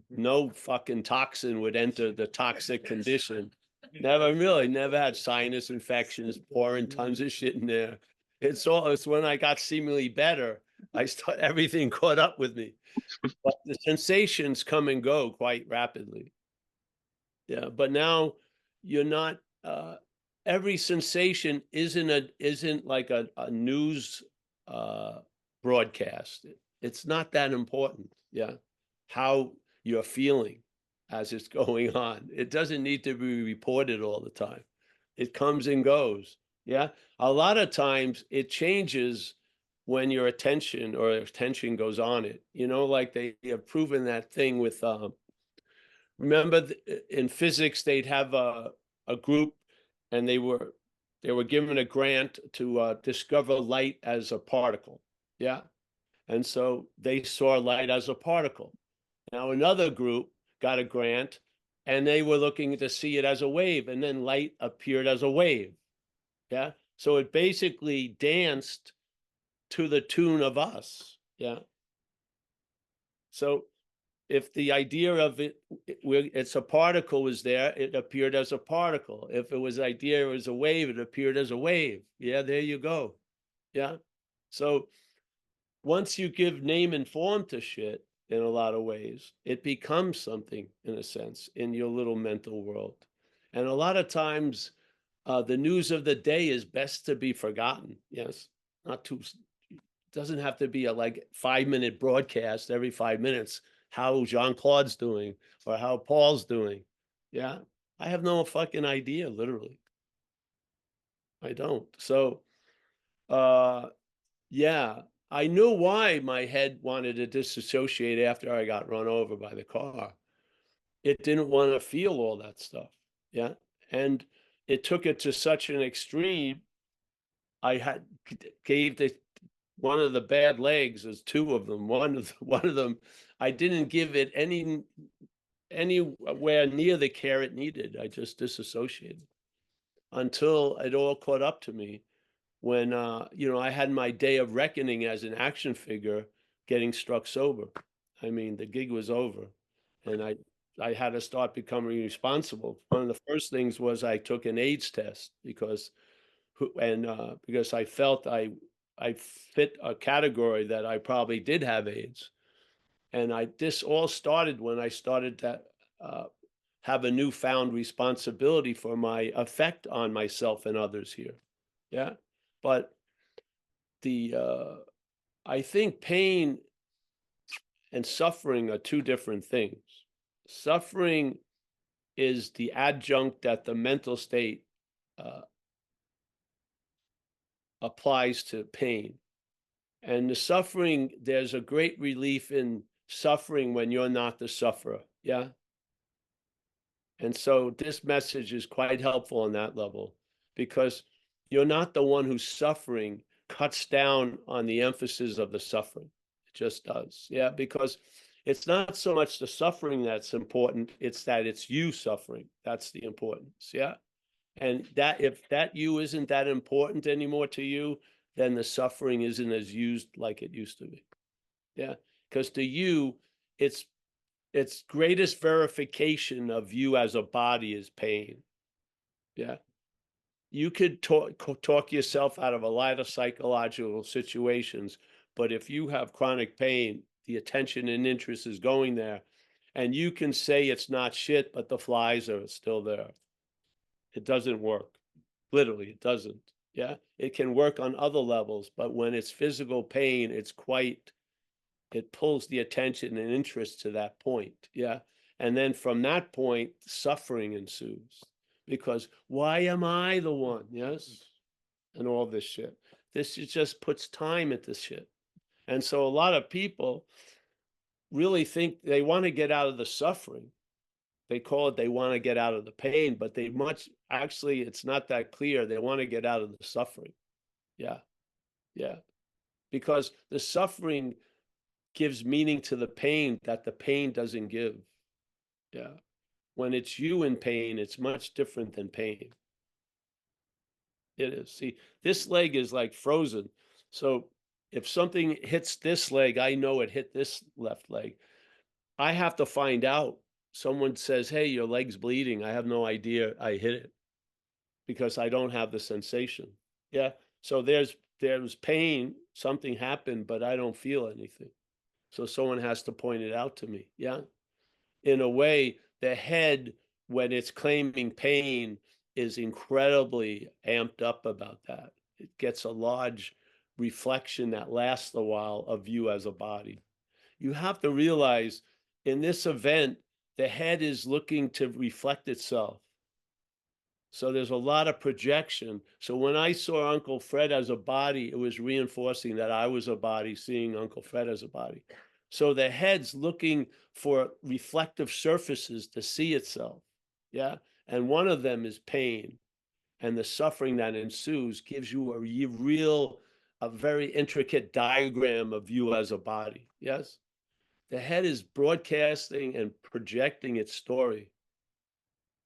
No fucking toxin would enter the toxic condition. Never had sinus infections, pouring tons of shit in there. It's when I got seemingly better, everything caught up with me. But the sensations come and go quite rapidly. Yeah, but now you're not. Every sensation isn't like a news broadcast. It's not that important. Yeah, how you're feeling as it's going on. It doesn't need to be reported all the time. It comes and goes. Yeah, a lot of times it changes when your attention goes on it. Like they have proven that thing with remember in physics they'd have a group, and they were given a grant to discover light as a particle. Yeah. And so they saw light as a particle. Now another group got a grant, and they were looking to see it as a wave, and then light appeared as a wave. Yeah. So it basically danced to the tune of us. Yeah. So if the idea of it's a particle was there, it appeared as a particle. If it was idea it was a wave, it appeared as a wave. Yeah, there you go. Yeah. So once you give name and form to shit in a lot of ways, it becomes something in a sense in your little mental world. And a lot of times the news of the day is best to be forgotten. Yes. Not too, doesn't have to be a like 5-minute broadcast every 5 minutes how Jean-Claude's doing or how Paul's doing. Yeah. I have no fucking idea, literally. I don't. So yeah, I knew why my head wanted to disassociate after I got run over by the car. It didn't want to feel all that stuff. Yeah. And it took it to such an extreme. I had gave the one of the bad legs, as two of them. One of them, I didn't give it anywhere near the care it needed. I just disassociated until it all caught up to me when I had my day of reckoning as an action figure, getting struck sober. I mean, the gig was over, and I had to start becoming responsible. One of the first things was I took an AIDS test because I felt I fit a category that I probably did have AIDS. And this all started when I started to have a newfound responsibility for my effect on myself and others here. Yeah. But I think pain and suffering are two different things. Suffering is the adjunct that the mental state applies to pain. And the suffering, there's a great relief in suffering when you're not the sufferer. Yeah. And so this message is quite helpful on that level, because you're not the one who's suffering. Cuts down on the emphasis of the suffering. It just does. Yeah. Because it's not so much the suffering that's important, it's that it's you suffering. That's the importance. Yeah. And that if that you isn't that important anymore to you, then the suffering isn't as used like it used to be. Yeah. Because to you, its greatest verification of you as a body is pain. Yeah. You could talk yourself out of a lot of psychological situations, but if you have chronic pain, the attention and interest is going there, and you can say it's not shit, but the flies are still there. It doesn't work. Literally, it doesn't. Yeah. It can work on other levels, but when it's physical pain, it pulls the attention and interest to that point. Yeah. And then from that point, suffering ensues. Because why am I the one? Yes. And all this shit. This just puts time at this shit. And so a lot of people really think they want to get out of the suffering. They call it they want to get out of the pain, but actually, it's not that clear. They want to get out of the suffering. Yeah. Yeah. Because the suffering gives meaning to the pain that the pain doesn't give. Yeah. When it's you in pain, it's much different than pain. It is. See, this leg is like frozen. So if something hits this leg, I know it hit this left leg. I have to find out. Someone says, hey, your leg's bleeding. I have no idea I hit it because I don't have the sensation. Yeah. So there's pain, something happened, but I don't feel anything. So someone has to point it out to me. Yeah. In a way, the head, when it's claiming pain, is incredibly amped up about that. It gets a large reflection that lasts a while of you as a body. You have to realize in this event, the head is looking to reflect itself. So there's a lot of projection. So when I saw Uncle Fred as a body, it was reinforcing that I was a body, seeing Uncle Fred as a body. So the head's looking for reflective surfaces to see itself. Yeah. And one of them is pain. And the suffering that ensues gives you a very intricate diagram of you as a body. Yes. The head is broadcasting and projecting its story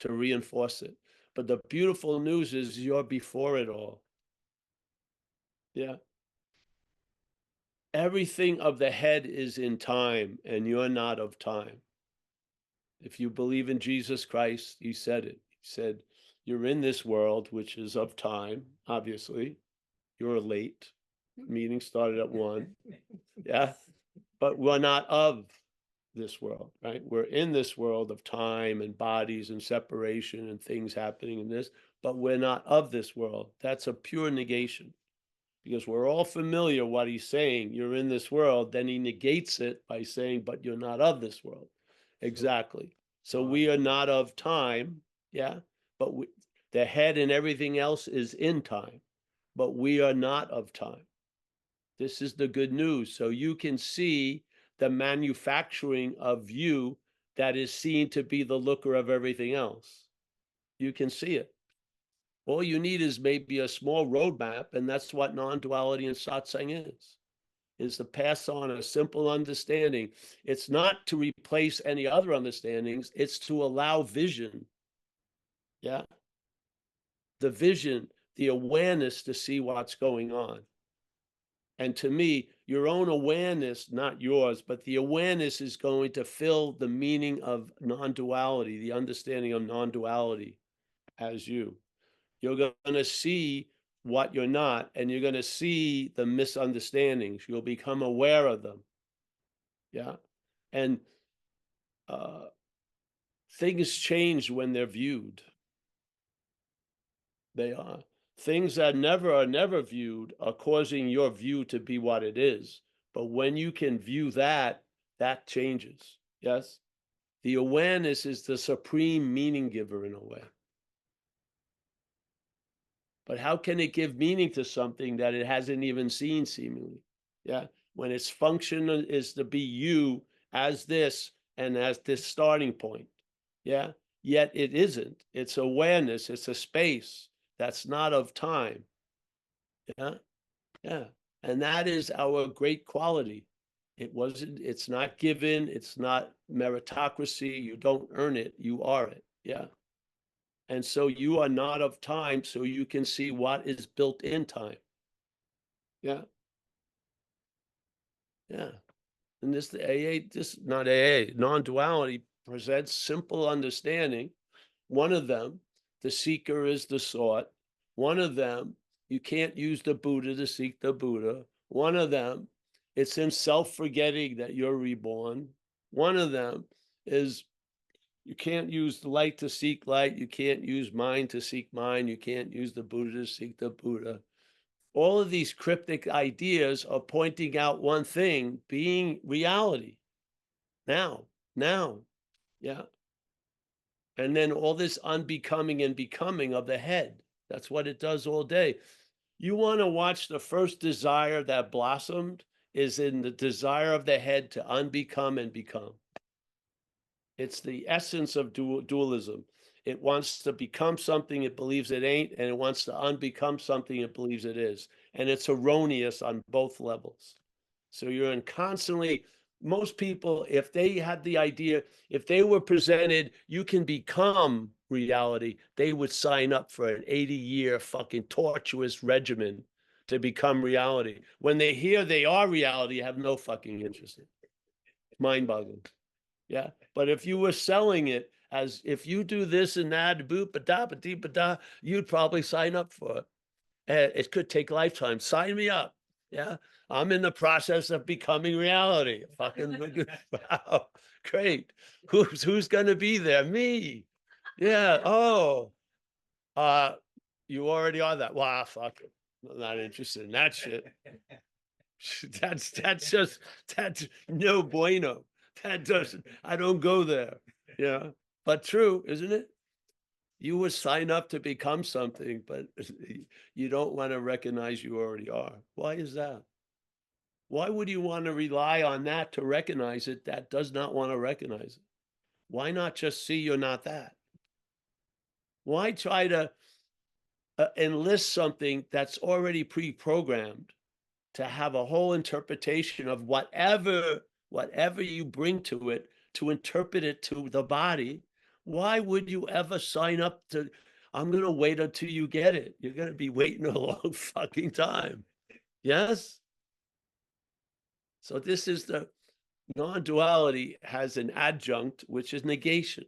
to reinforce it. But the beautiful news is you're before it all. Yeah. Everything of the head is in time, and you're not of time. If you believe in Jesus Christ, he said it. He said, you're in this world, which is of time, obviously. You're late. Meeting started at 1. Yeah. But we're not of this world, right? We're in this world of time and bodies and separation and things happening in this, but we're not of this world. That's a pure negation, because we're all familiar what he's saying. You're in this world. Then he negates it by saying, but you're not of this world. Exactly. So we are not of time. Yeah. But the head and everything else is in time, but we are not of time. This is the good news. So you can see the manufacturing of you that is seen to be the looker of everything else. You can see it. All you need is maybe a small roadmap, and that's what non-duality and satsang is to pass on a simple understanding. It's not to replace any other understandings, it's to allow vision. Yeah. The vision, the awareness to see what's going on. And to me, your own awareness, not yours, but the awareness is going to fill the meaning of non-duality, the understanding of non-duality as you. You're going to see what you're not, and you're going to see the misunderstandings. You'll become aware of them. Yeah. And things change when they're viewed. They are. Things that are never viewed are causing your view to be what it is. But when you can view that, that changes. Yes. The awareness is the supreme meaning giver in a way. But how can it give meaning to something that it hasn't even seen, seemingly? Yeah. When its function is to be you as this and as this starting point. Yeah. Yet it isn't. It's awareness. It's a space that's not of time. Yeah. Yeah. And that is our great quality. It's not given. It's not meritocracy. You don't earn it. You are it. Yeah. And so you are not of time, so you can see what is built in time. Yeah. Yeah. And this, the AA, this, not AA, non-duality presents simple understanding. One of them, the seeker is the sought. One of them, you can't use the Buddha to seek the Buddha. One of them, it's in self-forgetting that you're reborn. One of them is you can't use the light to seek light. You can't use mind to seek mind. You can't use the Buddha to seek the Buddha. All of these cryptic ideas are pointing out one thing, being reality. Now, yeah. And then all this unbecoming and becoming of the head. That's what it does all day. You want to watch the first desire that blossomed is in the desire of the head to unbecome and become. It's the essence of dualism. It wants to become something it believes it ain't, and it wants to unbecome something it believes it is. And it's erroneous on both levels. So you're in constantly, most people, if they had the idea, if they were presented, you can become reality, they would sign up for an 80-year fucking tortuous regimen to become reality. When they hear they are reality, have no fucking interest in it. Mind-boggling. Yeah. But if you were selling it as if you do this and that, boop, ba-da, ba-dee, ba-da, you'd probably sign up for it. It could take lifetime. Sign me up. Yeah. I'm in the process of becoming reality. Fucking wow. Great. Who's gonna be there? Me. Yeah. Oh. You already are that. Wow, fuck it. I'm not interested in that shit. That's no bueno. That doesn't, I don't go there. Yeah. But true, isn't it? You would sign up to become something, but you don't want to recognize you already are. Why is that? Why would you want to rely on that to recognize it that does not want to recognize it? Why not just see you're not that? Why try to enlist something that's already pre-programmed to have a whole interpretation of whatever you bring to it, to interpret it to the body? Why would you ever sign up to, I'm going to wait until you get it? You're going to be waiting a long fucking time. Yes? So this is the non-duality has an adjunct, which is negation.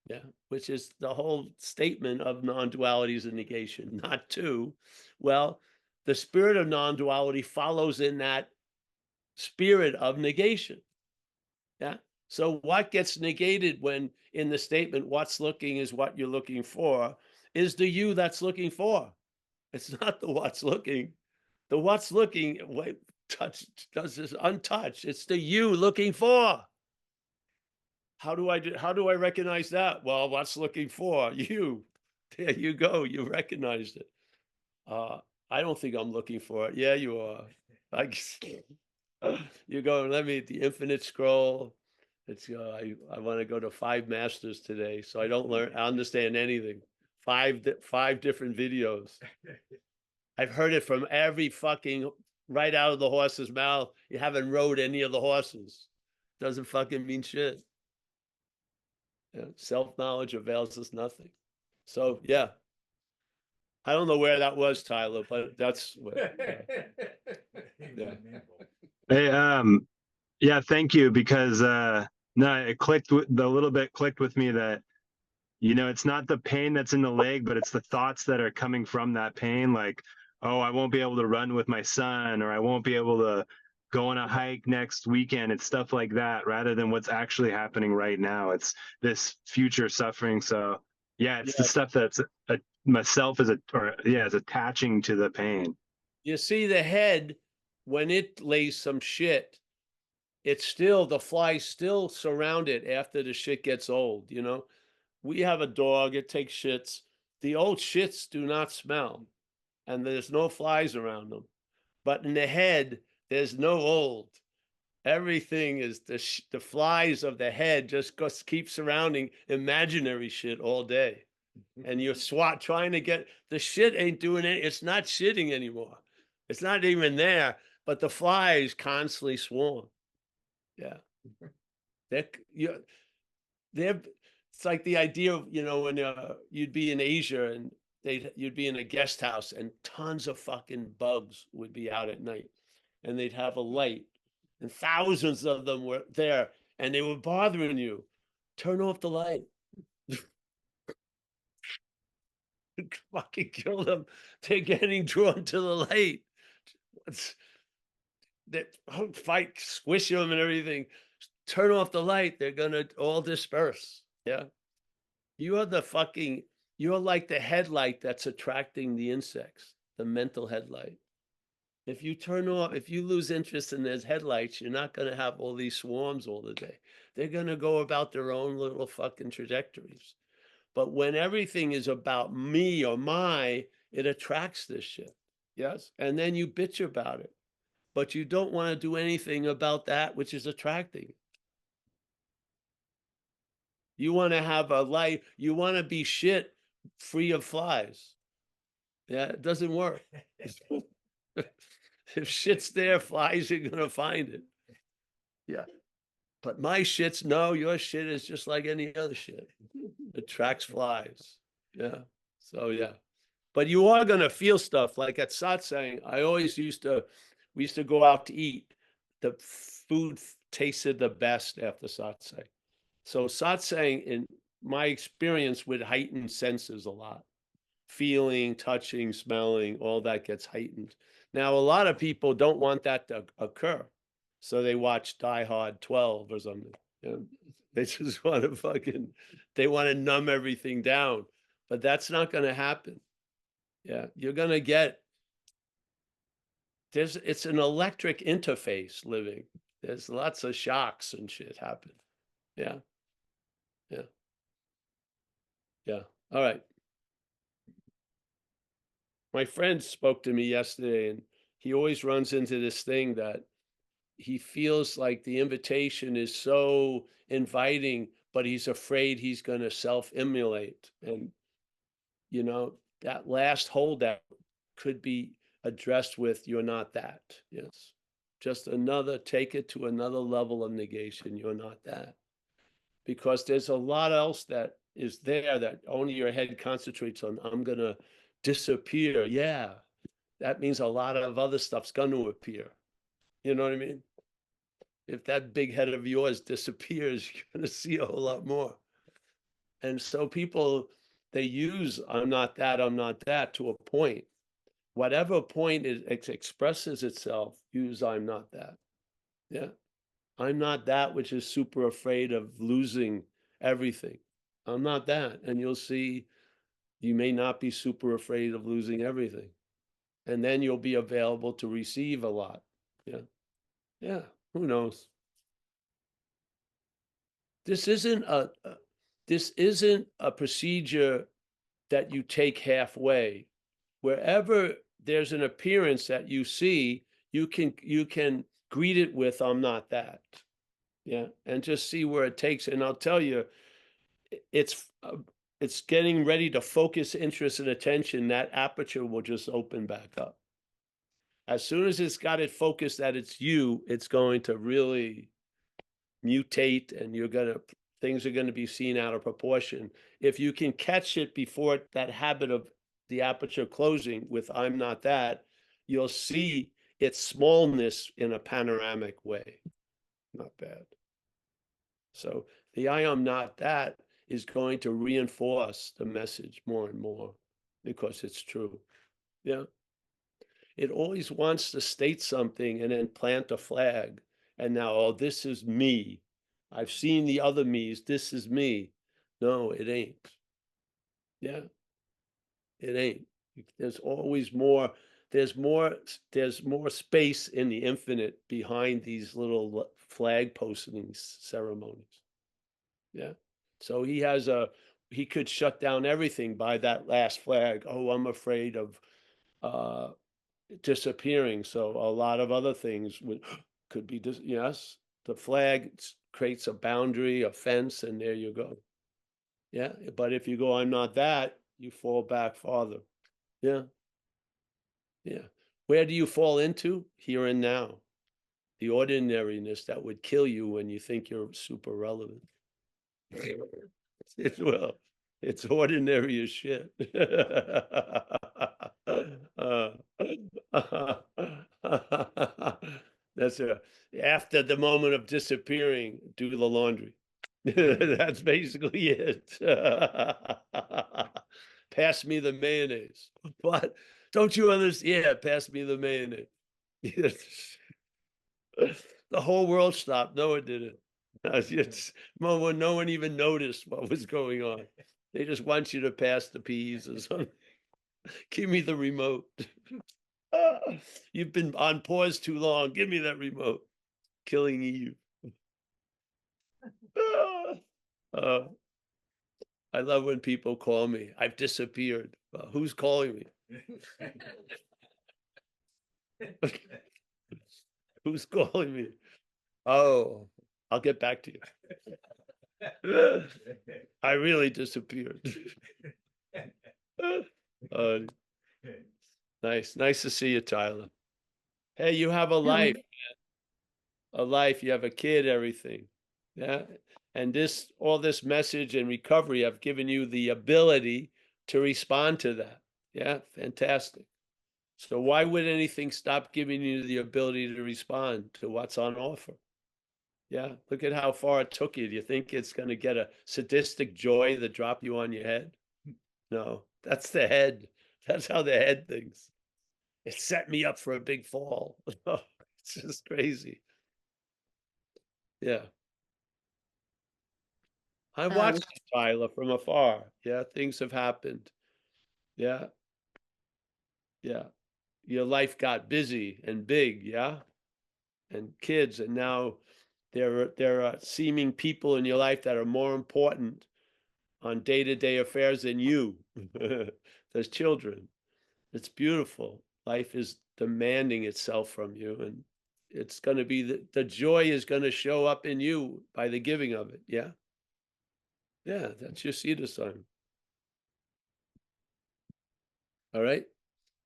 Yeah, which is the whole statement of non-duality is a negation, not two. Well, the spirit of non-duality follows in that spirit of negation. Yeah. So what gets negated when in the statement, what's looking is what you're looking for, is the you that's looking for. It's not the what's looking. The what's looking, wait, touch does this untouched. It's the you looking for. How do I recognize that? Well, what's looking for? You. There you go. You recognized it. I don't think I'm looking for it. Yeah, you are. You go, let me the infinite scroll. It's I want to go to 5 masters today, so I don't understand anything. 5 different videos. I've heard it from every fucking right out of the horse's mouth. You haven't rode any of the horses. Doesn't fucking mean shit. Yeah, self-knowledge avails us nothing. So yeah, I don't know where that was, Tyler, but that's where, yeah. Hey, yeah, thank you, because no, it clicked the little bit clicked with me that, you know, it's not the pain that's in the leg, but it's the thoughts that are coming from that pain. Like oh, I won't be able to run with my son, or I won't be able to go on a hike next weekend. It's stuff like that rather than what's actually happening right now. It's this future suffering. So yeah, it's the Yeah. stuff that's myself is is attaching to the pain. You see, the head, when it lays some shit, it's still, the flies still surround it after the shit gets old, you know? We have a dog, it takes shits. The old shits do not smell, and there's no flies around them. But in the head, there's no old. Everything is the flies of the head just keep surrounding imaginary shit all day. And you're trying to get the shit ain't doing it. It's not shitting anymore. It's not even there, but the flies constantly swarm. Yeah. They're, you they're, it's like the idea of, you know, when you'd be in Asia and you'd be in a guest house and tons of fucking bugs would be out at night and they'd have a light and thousands of them were there and they were bothering you. Turn off the light. Fucking kill them. They're getting drawn to the light. They fight, squish them and everything. Turn off the light. They're gonna all disperse. Yeah. You are the fucking, you're like the headlight that's attracting the insects, the mental headlight. If you turn off, if you lose interest in those headlights, you're not going to have all these swarms all the day. They're going to go about their own little fucking trajectories. But when everything is about me or it attracts this shit. Yes. And then you bitch about it. But you don't want to do anything about that which is attracting. You want to have a life, you want to be shit free of flies. Yeah, it doesn't work. If shit's there, flies are gonna find it. Yeah. But my shit's no, your shit is just like any other shit. It attracts flies. Yeah. So yeah. But you are gonna feel stuff like at satsang. We used to go out to eat. The food tasted the best after satsang. So satsang, in my experience, would heighten senses a lot. Feeling, touching, smelling, all that gets heightened. Now, a lot of people don't want that to occur. So they watch Die Hard 12 or something. You know? They just want to they want to numb everything down. But that's not going to happen. Yeah, you're going to get, it's an electric interface living. There's lots of shocks and shit happen. Yeah. Yeah. Yeah. All right. My friend spoke to me yesterday, and he always runs into this thing that he feels like the invitation is so inviting, but he's afraid he's going to self-immolate. And, you know, that last holdout could be addressed with, you're not that. Yes. Just take it to another level of negation. You're not that. Because there's a lot else that is there that only your head concentrates on. I'm going to disappear. Yeah. That means a lot of other stuff's going to appear. You know what I mean? If that big head of yours disappears, you're going to see a whole lot more. And so people, they use I'm not that to a point. Whatever point it expresses itself, use I'm not that. Yeah. I'm not that which is super afraid of losing everything. I'm not that. And you'll see you may not be super afraid of losing everything. And then you'll be available to receive a lot. Yeah. Yeah. Who knows? This isn't a procedure that you take halfway. Wherever there's an appearance that you see, you can greet it with I'm not that. Yeah. And just see where it takes. And I'll tell you, it's getting ready to focus interest and attention. That aperture will just open back up. As soon as it's got it focused that it's you, it's going to really mutate, and things are going to be seen out of proportion. If you can catch it before that habit of the aperture closing with I'm not that, you'll see its smallness in a panoramic way. Not bad. So the I am not that is going to reinforce the message more and more because it's true. Yeah. it always wants to state something and then plant a flag. And now, oh, this is me. I've seen the other me's. This is me. No, it ain't. Yeah, it ain't. There's always more. There's more space in the infinite behind these little flag posting ceremonies. Yeah. So he could shut down everything by that last flag. Oh, I'm afraid of disappearing. So a lot of other things could be yes. The flag creates a boundary, a fence, and there you go. Yeah. But if you go, I'm not that, you fall back farther. Yeah. Yeah. Where do you fall into? Here and now. The ordinariness that would kill you when you think you're super relevant. It will. It's ordinary as shit. That's after the moment of disappearing, do the laundry. That's basically it. Pass me the mayonnaise. But don't you understand? Yeah, pass me the mayonnaise. The whole world stopped. No, it didn't. No one even noticed what was going on. They just want you to pass the peas or something. Give me the remote. You've been on pause too long. Give me that remote. Killing Eve. I love when people call me. I've disappeared. Who's calling me? Who's calling me? Oh, I'll get back to you. I really disappeared. Nice to see you, Tyler. Hey, you have a life, you have a kid, everything. Yeah. And all this message and recovery have given you the ability to respond to that. Yeah, fantastic. So why would anything stop giving you the ability to respond to what's on offer? Yeah, look at how far it took you. Do you think it's going to get a sadistic joy to drop you on your head? No, that's the head. That's how the head thinks. It set me up for a big fall. It's just crazy. Yeah. I watched you, Tyler, from afar. Yeah, things have happened. Yeah. Yeah. Your life got busy and big, yeah? And kids, and now there are seeming people in your life that are more important on day-to-day affairs than you. There's children. It's beautiful. Life is demanding itself from you, and it's going to be the joy is going to show up in you by the giving of it. Yeah. Yeah, that's your Sita sign. All right.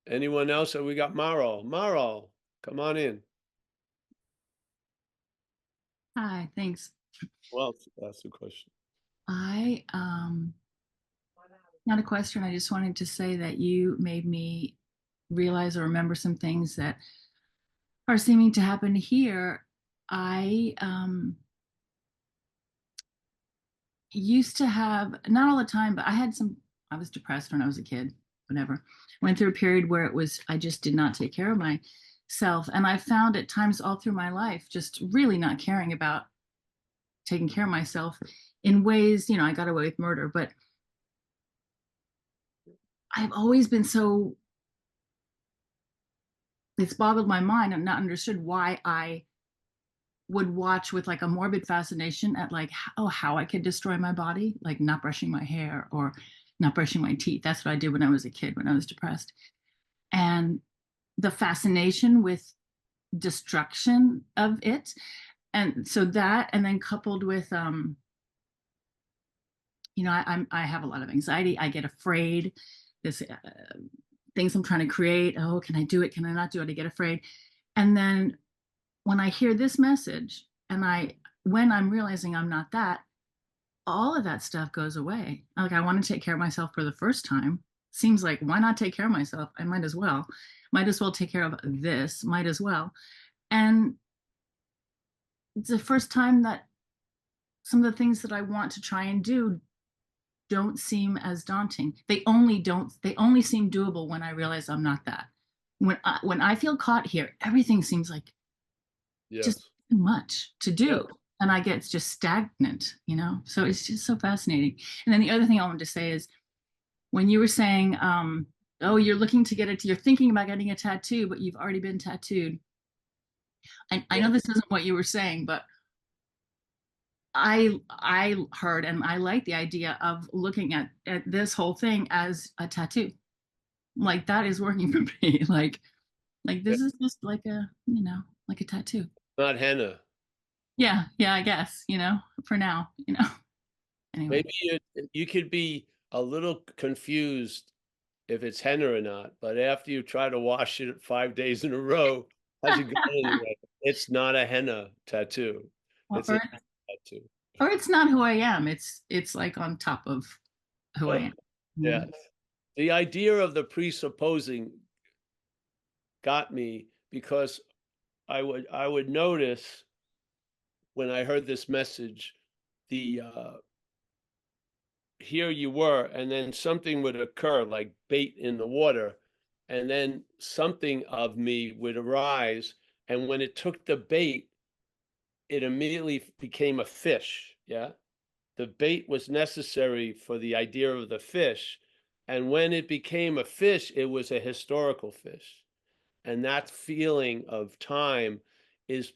Anyone else? We got Marl. Marl, come on in. Hi, thanks. Well, that's the question. I not a question. I just wanted to say that you made me realize or remember some things that are seeming to happen here. I used to have, not all the time, but I was depressed when I was a kid, whatever. Went through a period where I just did not take care of myself. And I found at times all through my life, just really not caring about taking care of myself in ways, I got away with murder, but I've always been it's boggled my mind and not understood why I would watch with like a morbid fascination at like how I could destroy my body, like not brushing my hair or not brushing my teeth. That's what I did when I was a kid, when I was depressed. And the fascination with destruction of it. And so that, and then coupled with, I have a lot of anxiety. I get afraid. This things I'm trying to create. Oh, can I do it? Can I not do it? I get afraid. And then when I hear this message and when I'm realizing I'm not that, all of that stuff goes away. Like I want to take care of myself for the first time. Seems like, why not take care of myself? I might as well take care of this, might as well. And it's the first time that some of the things that I want to try and do don't seem as daunting. They only seem doable when I realize I'm not that. when I feel caught here, everything seems like Yes. just too much to do. Yeah. And I get just stagnant, you know? So it's just so fascinating. And then the other thing I wanted to say is when you were saying, oh, you're looking to get it, you're thinking about getting a tattoo, but you've already been tattooed. I know this isn't what you were saying, but I heard and I like the idea of looking at this whole thing as a tattoo. Like that is working for me. Like this is just like a, you know, like a tattoo. Not henna. Yeah, I guess, you know, for now, you know. Anyway. Maybe you could be a little confused if it's henna or not, but after you try to wash it 5 days in a row, hasn't gone anywhere. It's not a henna tattoo. Well, It's a tattoo. or it's not who I am. It's like on top of who I am. Yeah. The idea of the presupposing got me because I would notice when I heard this message, the here you were, and then something would occur like bait in the water, and then something of me would arise, and when it took the bait, it immediately became a fish. Yeah. The bait was necessary for the idea of the fish. And when it became a fish, it was a historical fish. And that feeling of time is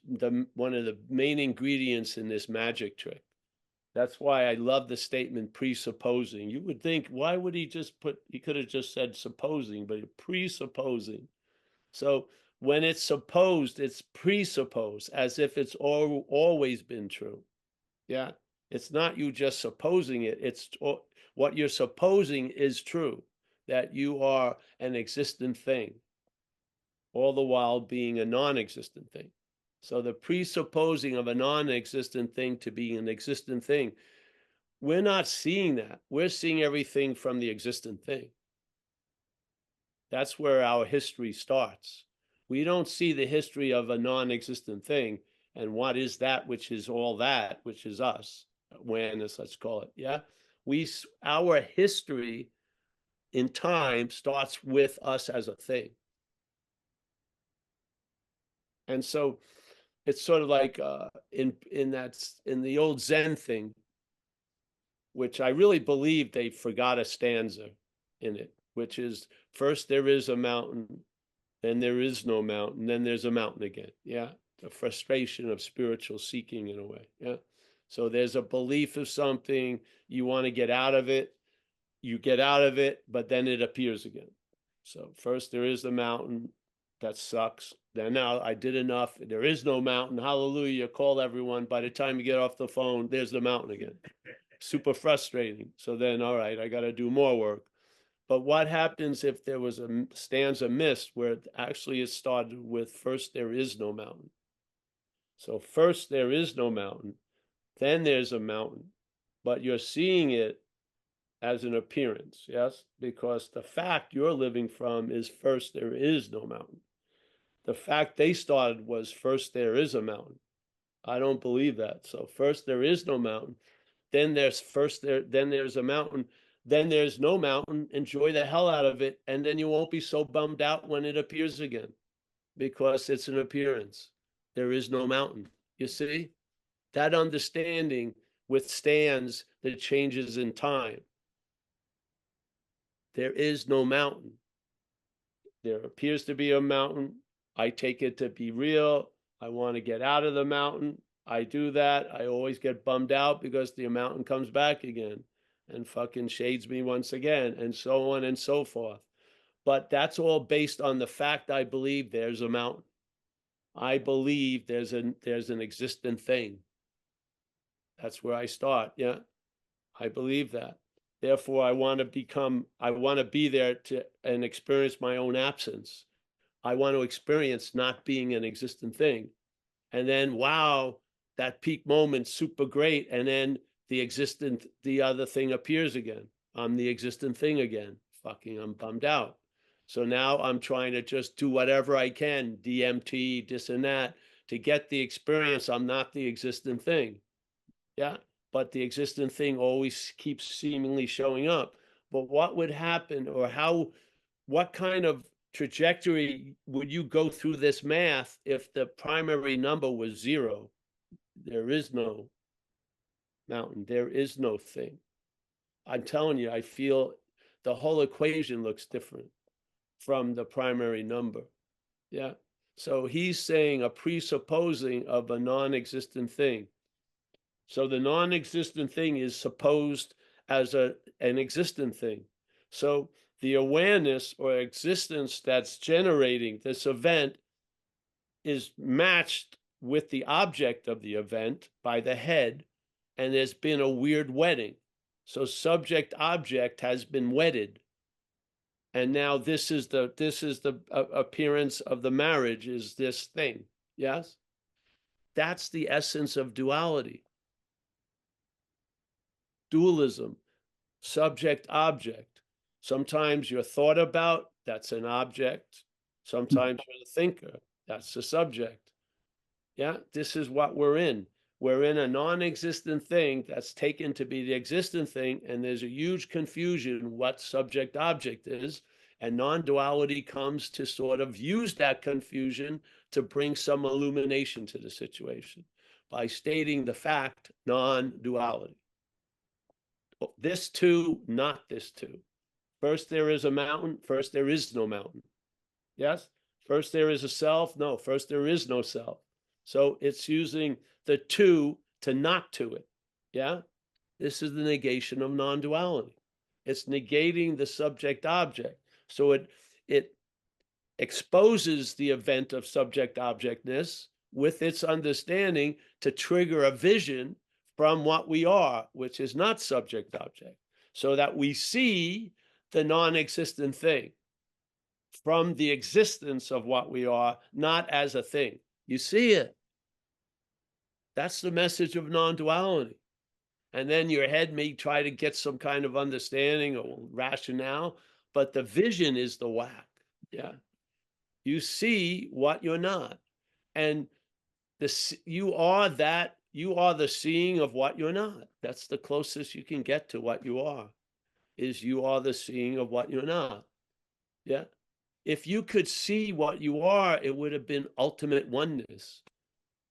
one of the main ingredients in this magic trick. That's why I love the statement presupposing. You would think, why would he could have just said supposing, but presupposing. So when it's supposed, it's presupposed as if it's always been true. Yeah. It's not you just supposing it. It's what you're supposing is true, that you are an existent thing, all the while being a non-existent thing. So the presupposing of a non-existent thing to be an existent thing, we're not seeing that. We're seeing everything from the existent thing. That's where our history starts. We don't see the history of a non-existent thing and what is that which is all that, which is us, awareness, let's call it. Yeah. Our history in time starts with us as a thing. And so it's sort of like in the old Zen thing, which I really believe they forgot a stanza in it, which is first there is a mountain, then there is no mountain, then there's a mountain again. Yeah. The frustration of spiritual seeking in a way. Yeah. So there's a belief of something, you want to get out of it, you get out of it, but then it appears again. So first there is the mountain, that sucks. Then now I did enough, there is no mountain, hallelujah, call everyone. By the time you get off the phone, there's the mountain again. Super frustrating. So then, all right, I got to do more work. But what happens if there was a stanza missed where actually it started with first there is no mountain? So first there is no mountain, then there's a mountain, but you're seeing it as an appearance, yes? Because the fact you're living from is first there is no mountain. The fact they started was first there is a mountain. I don't believe that. So first there is no mountain, then there's a mountain, then there's no mountain, enjoy the hell out of it, and then you won't be so bummed out when it appears again, because it's an appearance. There is no mountain. You see? That understanding withstands the changes in time. There is no mountain. There appears to be a mountain. I take it to be real. I want to get out of the mountain. I do that. I always get bummed out because the mountain comes back again and fucking shades me once again, and so on and so forth. But that's all based on the fact I believe there's a mountain. I believe there's an existent thing. That's where I start. Yeah. I believe that. Therefore, I want to be there and experience my own absence. I want to experience not being an existent thing. And then, wow, that peak moment, super great. And then the other thing appears again. I'm the existent thing again. Fucking, I'm bummed out. So now I'm trying to just do whatever I can, DMT, this and that, to get the experience. I'm not the existent thing. Yeah. But the existent thing always keeps seemingly showing up. But what would happen, or what kind of trajectory, would you go through this math if the primary number was 0? There is no mountain. There is no thing. I'm telling you, I feel the whole equation looks different from the primary number. Yeah. So he's saying a presupposing of a non-existent thing. So the non-existent thing is supposed as an existent thing. So the awareness or existence that's generating this event is matched with the object of the event by the head, and there's been a weird wedding. So subject object has been wedded. And now this is the appearance of the marriage, is this thing. Yes? That's the essence of duality. Dualism, subject object. Sometimes you're thought about, that's an object. Sometimes you're the thinker, that's the subject. Yeah, this is what we're in. We're in a non-existent thing that's taken to be the existent thing, and there's a huge confusion what subject object is, and non-duality comes to sort of use that confusion to bring some illumination to the situation by stating the fact non-duality. This too, not this too. First there is a mountain, first there is no mountain. Yes? First there is a self, no, first there is no self. So it's using the two to not to it. Yeah? This is the negation of non-duality. It's negating the subject object. So it exposes the event of subject objectness with its understanding to trigger a vision from what we are, which is not subject object, so that we see the non-existent thing from the existence of what we are, not as a thing. You see it. That's the message of non-duality. And then your head may try to get some kind of understanding or rationale, but the vision is the whack. Yeah. You see what you're not. And you are the seeing of what you're not. That's the closest you can get to what you are, is you are the seeing of what you're not. Yeah. If you could see what you are, it would have been ultimate oneness.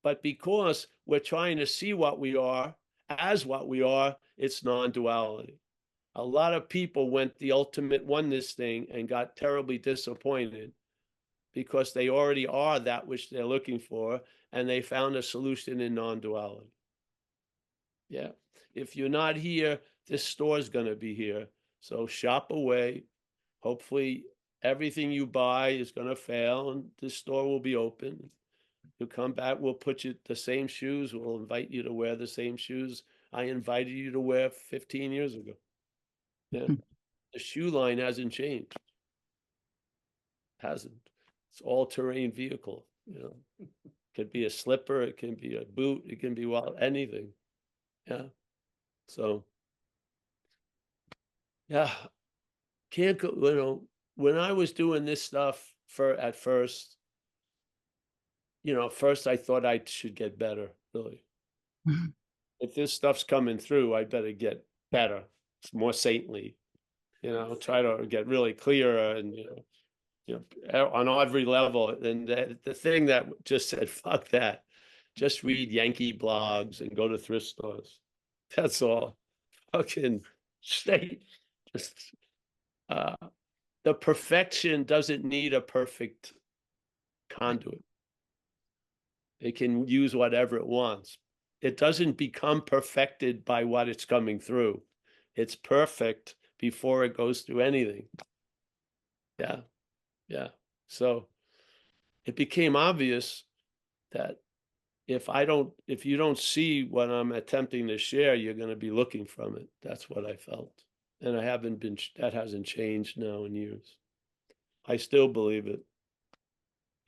But because we're trying to see what we are as what we are, it's non-duality. A lot of people went the ultimate oneness thing and got terribly disappointed because they already are that which they're looking for, and they found a solution in non-duality. Yeah. If you're not here, this store is going to be here. So shop away. Hopefully everything you buy is going to fail and this store will be open. You'll come back, we'll put you the same shoes. We'll invite you to wear the same shoes I invited you to wear 15 years ago. Yeah. The shoe line hasn't changed. Hasn't. It's all-terrain vehicle, you know. It could be a slipper, it can be a boot, it can be anything. Yeah. So yeah, can't go, you know, when I was doing this stuff at first, you know, first I thought I should get better, really. If this stuff's coming through, I better get better. It's more saintly, you know, try to get really clearer and, you know, on every level. And the thing that just said, fuck that. Just read Yankee blogs and go to thrift stores. That's all. Fucking stay. Just, the perfection doesn't need a perfect conduit. It can use whatever it wants. It doesn't become perfected by what it's coming through. It's perfect before it goes through anything. Yeah. Yeah. So it became obvious that if you don't see what I'm attempting to share, you're going to be looking from it. That's what I felt. And that hasn't changed now in years. I still believe it.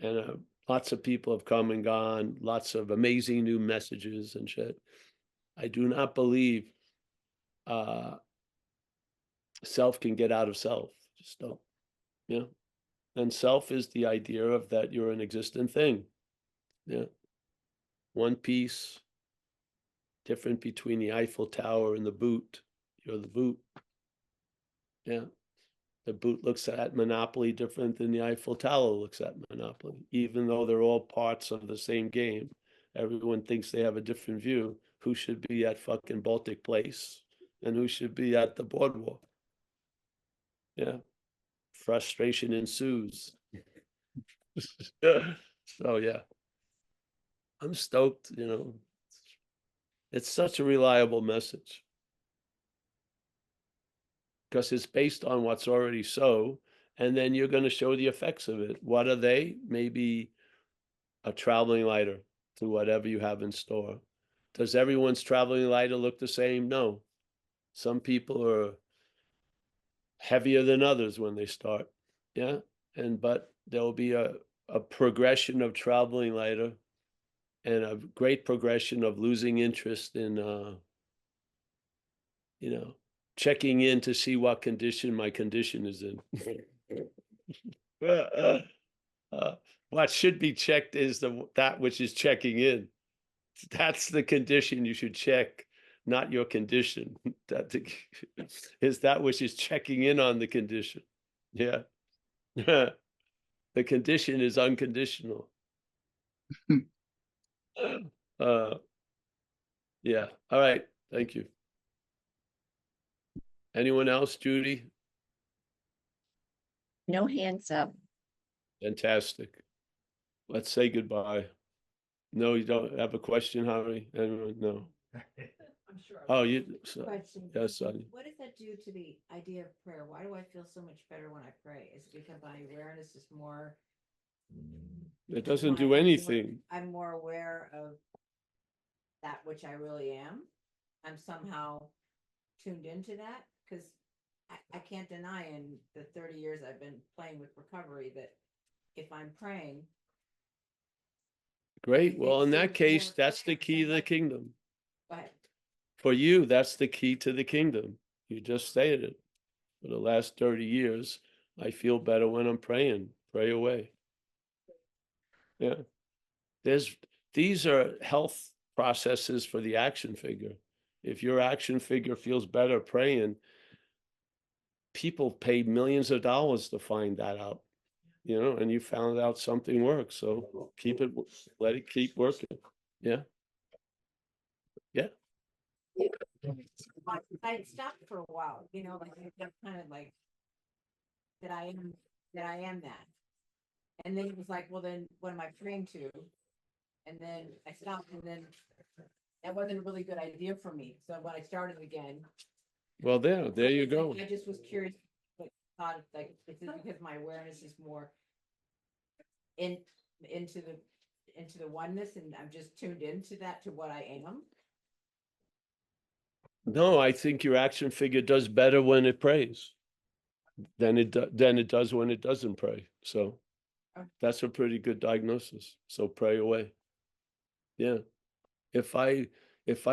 And lots of people have come and gone, lots of amazing new messages and shit. I do not believe self can get out of self. Just don't. Yeah. And self is the idea of that you're an existent thing. Yeah. One piece, different between the Eiffel Tower and the boot. You're the boot. Yeah. The boot looks at Monopoly different than the Eiffel Tower looks at Monopoly, even though they're all parts of the same game. Everyone thinks they have a different view. Who should be at fucking Baltic Place and who should be at the boardwalk? Yeah. Frustration ensues. So yeah. I'm stoked, you know. It's such a reliable message. Because it's based on what's already so, and then you're going to show the effects of it. What are they? Maybe a traveling lighter to whatever you have in store. Does everyone's traveling lighter look the same? No. Some people are heavier than others when they start. Yeah. But there'll be a progression of traveling lighter and a great progression of losing interest in, you know, checking in to see what condition my condition is in. What should be checked is that which is checking in. That's the condition you should check, not your condition. Is that which is checking in on the condition. Yeah. The condition is unconditional. Yeah. All right. Thank you. Anyone else, Judy? No hands up. Fantastic. Let's say goodbye. No, you don't have a question, Harry? Anyone? No. I'm sure. Oh, you, so, Question. yes, Sonny. What does that do to the idea of prayer? Why do I feel so much better when I pray? Is it because my awareness is more? It doesn't I'm do anything. I'm more aware of that which I really am. I'm somehow tuned into that because I can't deny in the 30 years I've been playing with recovery that if I'm praying, Great. Well, in It's that case, more that's the clear key to the sometimes. kingdom. but For you, that's the key to the kingdom. You just stated it. For the last 30 years, I feel better when I'm praying. Pray away. Yeah. These are health processes for the action figure. If your action figure feels better praying, people pay millions of dollars to find that out, you know, and you found out something works. So keep it, let it keep working. Yeah. Yeah. I stopped for a while, you know, like I kind of like that I am that. And then it was like, well, then what am I praying to? And then I stopped, and then that wasn't a really good idea for me. So when I started again, Well, there you go. I just was curious, but thought like, is it because my awareness is more into the oneness, and I'm just tuned into that, to what I am? No, I think your action figure does better when it prays than it does when it doesn't pray. So that's a pretty good diagnosis. So pray away. Yeah. If I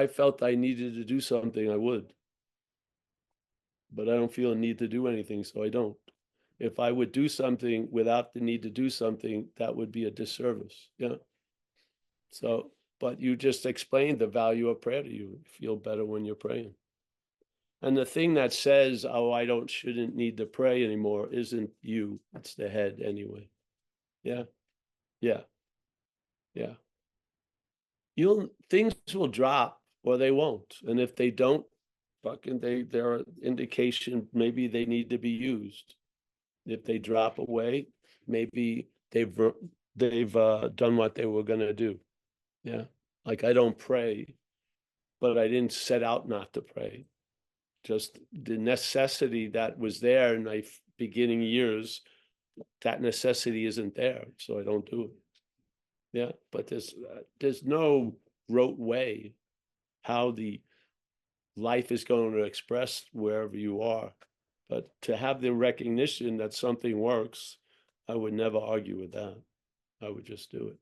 felt I needed to do something, I would. But I don't feel a need to do anything, so I don't. If I would do something without the need to do something, that would be a disservice. Yeah. So, but you just explained the value of prayer to you. You feel better when you're praying. And the thing that says, oh, shouldn't need to pray anymore, isn't you. It's the head anyway. Yeah. Yeah. Yeah. Things will drop or they won't. And if they don't, they're an indication maybe they need to be used. If they drop away, maybe they've done what they were gonna do. Yeah. Like I don't pray, but I didn't set out not to pray. Just the necessity that was there in my beginning years, that necessity isn't there, so I don't do it. Yeah, but there's no rote way how the life is going to express wherever you are. But to have the recognition that something works, I would never argue with that. I would just do it.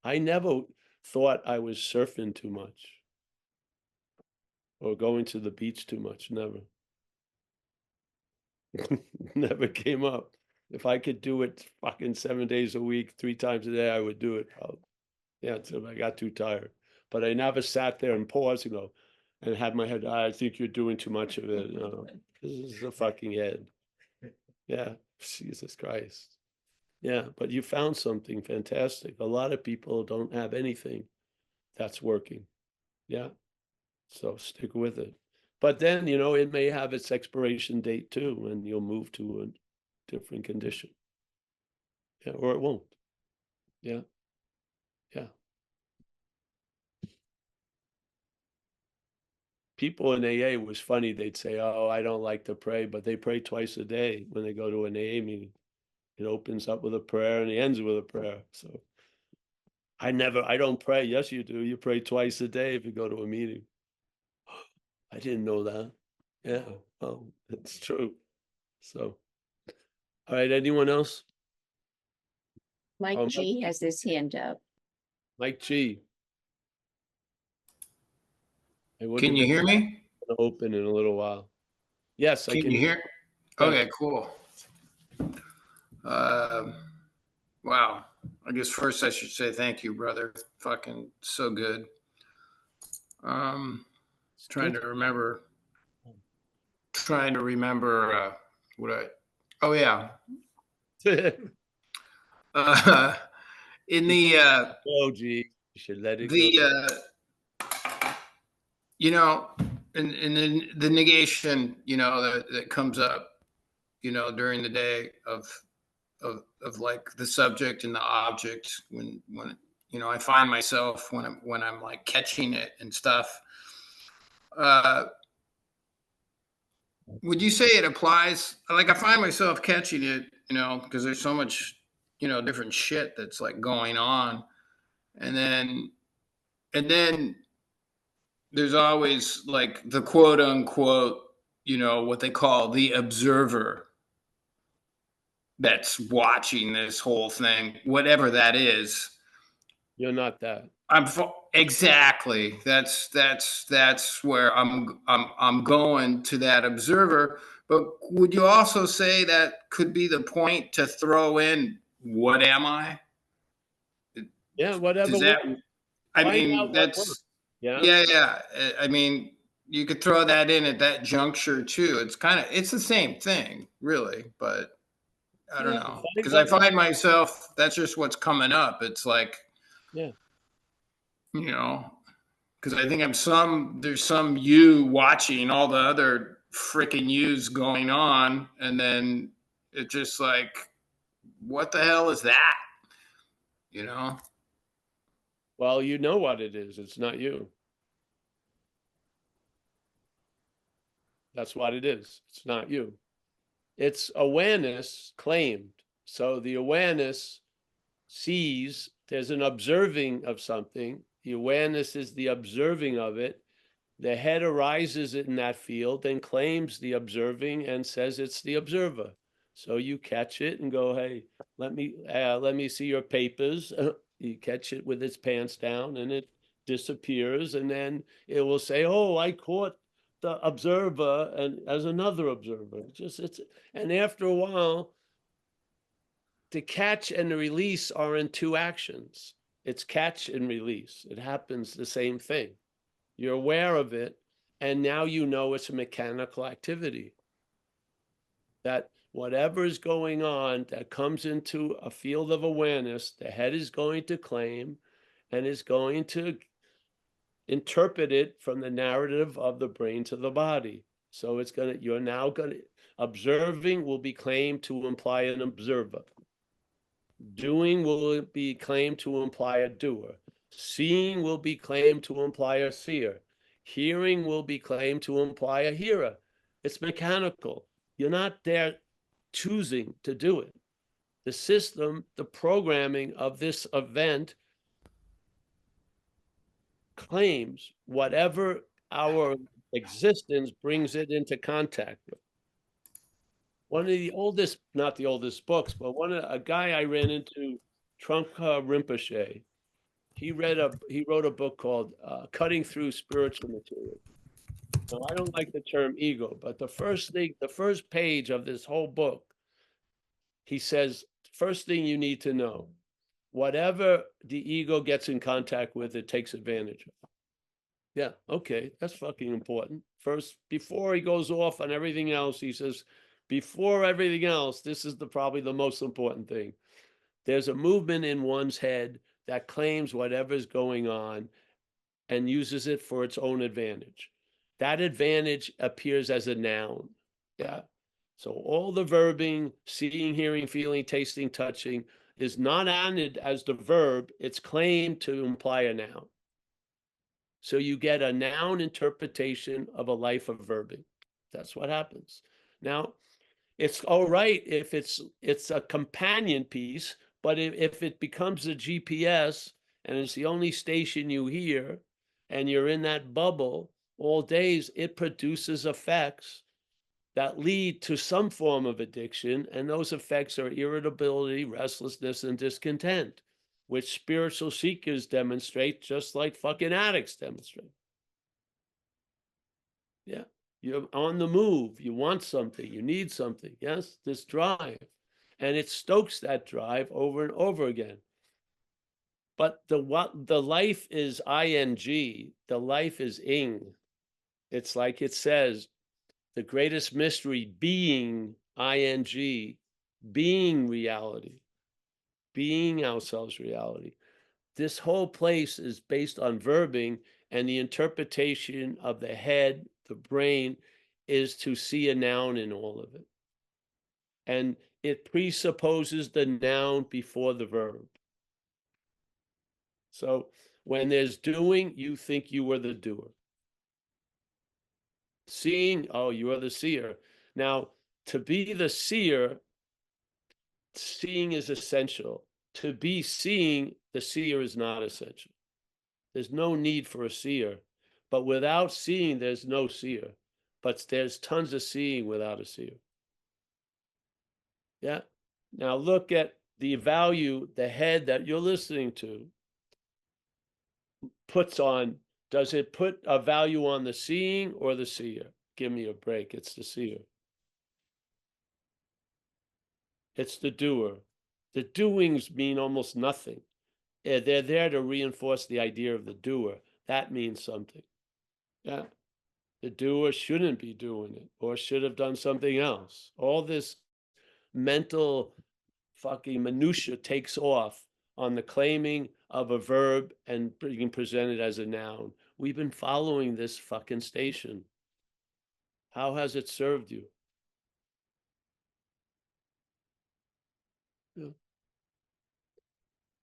I never thought I was surfing too much or going to the beach too much. Never. Never came up. If I could do it fucking 7 days a week, 3 times a day, I would do it probably. Yeah, until I got too tired. But I never sat there and paused and go, and had my head, I think you're doing too much of it. No, this is the fucking head. Yeah, Jesus Christ. Yeah, but you found something fantastic. A lot of people don't have anything that's working. Yeah. So stick with it. But then, you know, it may have its expiration date too, and you'll move to a different condition. Yeah, or it won't. Yeah. Yeah. People in AA was funny. They'd say, "Oh, I don't like to pray," but they pray twice a day when they go to an AA meeting. It opens up with a prayer and it ends with a prayer. So I don't pray. Yes, you do. You pray twice a day if you go to a meeting. I didn't know that. Yeah. Oh, it's true. So, all right. Anyone else? Mike Oh, G has his hand up. Mike G. I wouldn't Can you hear me? open in a little while. Yes, I Can can. you hear? Okay, cool. Wow. I guess first I should say thank you, brother. Fucking so good. Trying to remember what I. Oh yeah. In the Oh, gee, you should let it go. You know, in the negation, you know, that comes up, you know, during the day of like the subject and the object when you know I find myself when I'm like catching it and stuff. Would you say it applies? Like I find myself catching it, you know, because there's so much, you know, different shit that's like going on, and then there's always like the quote unquote, you know, what they call the observer that's watching this whole thing, whatever that is. You're not that. Exactly. That's where I'm going to that observer. But would you also say that could be the point to throw in what am I? Yeah, whatever. Does that? I Find mean, out what that's works. Yeah. yeah. I mean, you could throw that in at that juncture too. It's the same thing, really. But I don't know, because I find myself that's just what's coming up. It's like, yeah, you know, because I think there's some you watching all the other freaking yous going on, and then it's just like, what the hell is that? You know? Well, you know what it is. It's not you. That's what it is. It's not you. It's awareness claimed. So the awareness sees there's an observing of something. The awareness is the observing of it. The head arises in that field and claims the observing and says it's the observer. So you catch it and go, "Hey, let me see your papers." You catch it with its pants down and it disappears, and then it will say, "Oh, I caught the observer," and as another observer. And after a while, the catch and the release are in two actions. It's catch and release. It happens the same thing. You're aware of it, and now you know it's a mechanical activity. That whatever is going on that comes into a field of awareness, the head is going to claim and is going to interpret it from the narrative of the brain to the body. So you're now gonna, observing will be claimed to imply an observer. Doing will be claimed to imply a doer. Seeing will be claimed to imply a seer. Hearing will be claimed to imply a hearer. It's mechanical. You're not there choosing to do it. The system, the programming of this event claims whatever our existence brings it into contact with. One of the oldest, not the oldest books, but a guy I ran into, Trungpa Rinpoche, he wrote a book called Cutting Through Spiritual Material. Now, I don't like the term ego, but the first page of this whole book, he says, first thing you need to know, whatever the ego gets in contact with, it takes advantage of. Yeah, okay, that's fucking important. First, before he goes off on everything else, he says, before everything else, this is probably the most important thing. There's a movement in one's head that claims whatever's going on and uses it for its own advantage. That advantage appears as a noun. Yeah. So all the verbing, seeing, hearing, feeling, tasting, touching, is not added as the verb. It's claimed to imply a noun. So you get a noun interpretation of a life of verbing. That's what happens. Now, it's all right if it's a companion piece, but if it becomes a GPS and it's the only station you hear, and you're in that bubble all days, it produces effects that lead to some form of addiction, and those effects are irritability, restlessness, and discontent, which spiritual seekers demonstrate just like fucking addicts demonstrate. Yeah, you're on the move, you want something, you need something, yes, this drive, and it stokes that drive over and over again. But the life is ing, the life is ing. It's like it says, the greatest mystery being ing, being reality, being ourselves reality. This whole place is based on verbing, and the interpretation of the head, the brain, is to see a noun in all of it. And it presupposes the noun before the verb. So when there's doing, you think you were the doer. Seeing, oh, you are the seer. Now, to be the seer, seeing is essential. To be seeing, the seer is not essential. There's no need for a seer. But without seeing, there's no seer. But there's tons of seeing without a seer. Yeah. Now look at the value the head that you're listening to puts on. Does it put a value on the seeing or the seer? Give me a break. It's the seer. It's the doer. The doings mean almost nothing. They're there to reinforce the idea of the doer. That means something. Yeah. The doer shouldn't be doing it or should have done something else. All this mental fucking minutia takes off on the claiming of a verb and being presented as a noun. We've been following this fucking station. How has it served you? Yeah.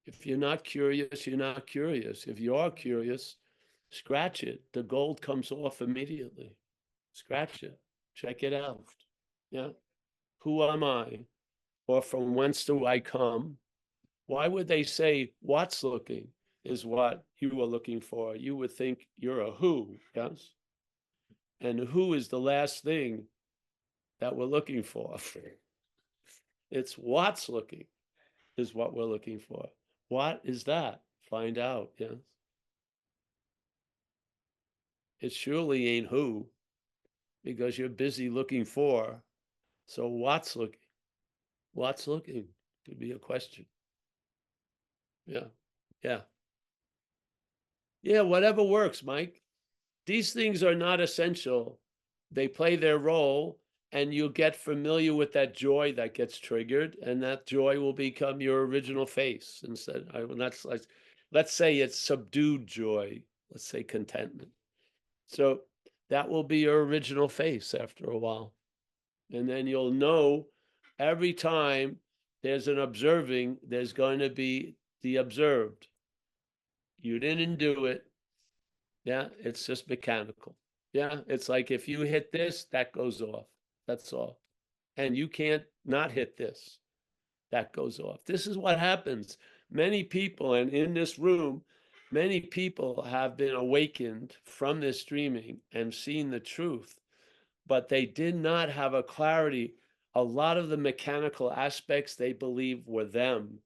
If you're not curious, you're not curious. If you are curious, scratch it. The gold comes off immediately. Scratch it. Check it out. Yeah. Who am I? Or from whence do I come? Why would they say what's looking is what you are looking for? You would think you're a who, yes? And who is the last thing that we're looking for? It's what's looking is what we're looking for. What is that? Find out, yes? It surely ain't who, because you're busy looking for. So what's looking? What's looking? Could be a question. Yeah. Yeah. Yeah, whatever works, Mike. These things are not essential. They play their role, and you'll get familiar with that joy that gets triggered, and that joy will become your original face. Instead, let's say it's subdued joy. Let's say contentment. So that will be your original face after a while. And then you'll know every time there's an observing, there's going to be the observed. You didn't do it. Yeah, it's just mechanical. Yeah, it's like if you hit this, that goes off. That's all. And you can't not hit this. That goes off. This is what happens. Many people, and in this room, many people have been awakened from this dreaming and seen the truth, but they did not have a clarity. A lot of the mechanical aspects they believe were them.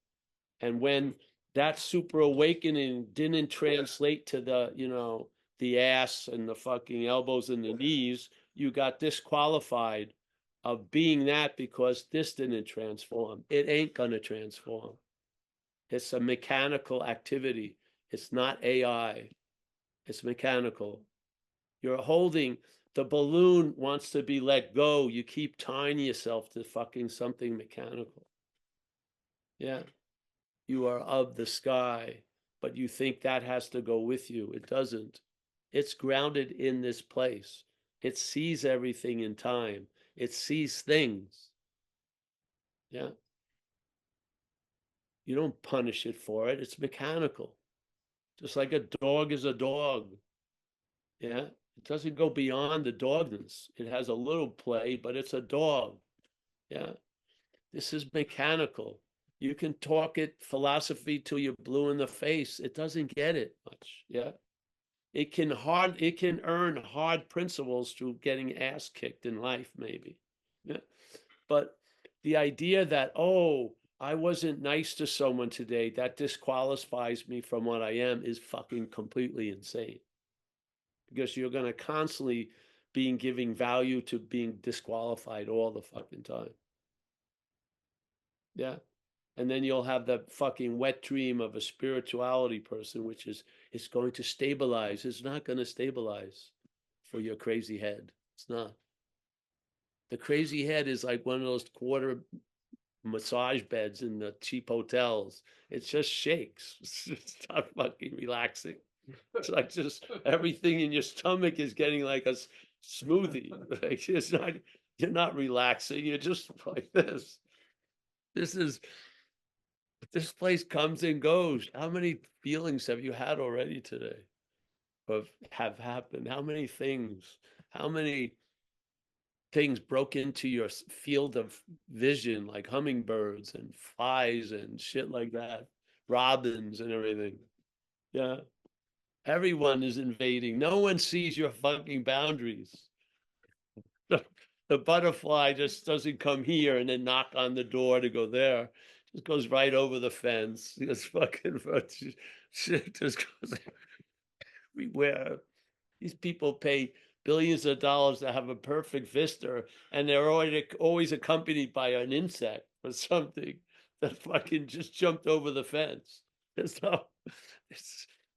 And when that super awakening didn't translate to the, the ass and the fucking elbows and the knees, you got disqualified of being that because this didn't transform. It ain't gonna transform. It's a mechanical activity. It's not AI. It's mechanical. You're holding The balloon wants to be let go. You keep tying yourself to fucking something mechanical. Yeah. You are of the sky, but you think that has to go with you. It doesn't. It's grounded in this place. It sees everything in time. It sees things. Yeah. You don't punish it for it. It's mechanical. Just like a dog is a dog. Yeah. It doesn't go beyond the dogness. It has a little play, but it's a dog. Yeah. This is mechanical. You can talk it philosophy till you're blue in the face. It doesn't get it much. Yeah. It can earn hard principles through getting ass kicked in life, maybe. Yeah. But the idea that, oh, I wasn't nice to someone today, that disqualifies me from what I am, is fucking completely insane. Because you're going to constantly be giving value to being disqualified all the fucking time. Yeah. And then you'll have that fucking wet dream of a spirituality person, which is, it's going to stabilize. It's not going to stabilize for your crazy head. It's not. The crazy head is like one of those quarter massage beds in the cheap hotels. It just shakes. It's not fucking relaxing. It's like just everything in your stomach is getting like a smoothie. Like it's not, you're not relaxing. You're just like this. This place comes and goes. How many feelings have you had already today? Have happened? How many things? How many things broke into your field of vision, like hummingbirds and flies and shit like that, robins and everything? Yeah. Everyone is invading. No one sees your fucking boundaries. The butterfly just doesn't come here and then knock on the door to go there. Just goes right over the fence. Just fucking shit just goes everywhere. These people pay billions of dollars to have a perfect vista, and they're always accompanied by an insect or something that fucking just jumped over the fence. It's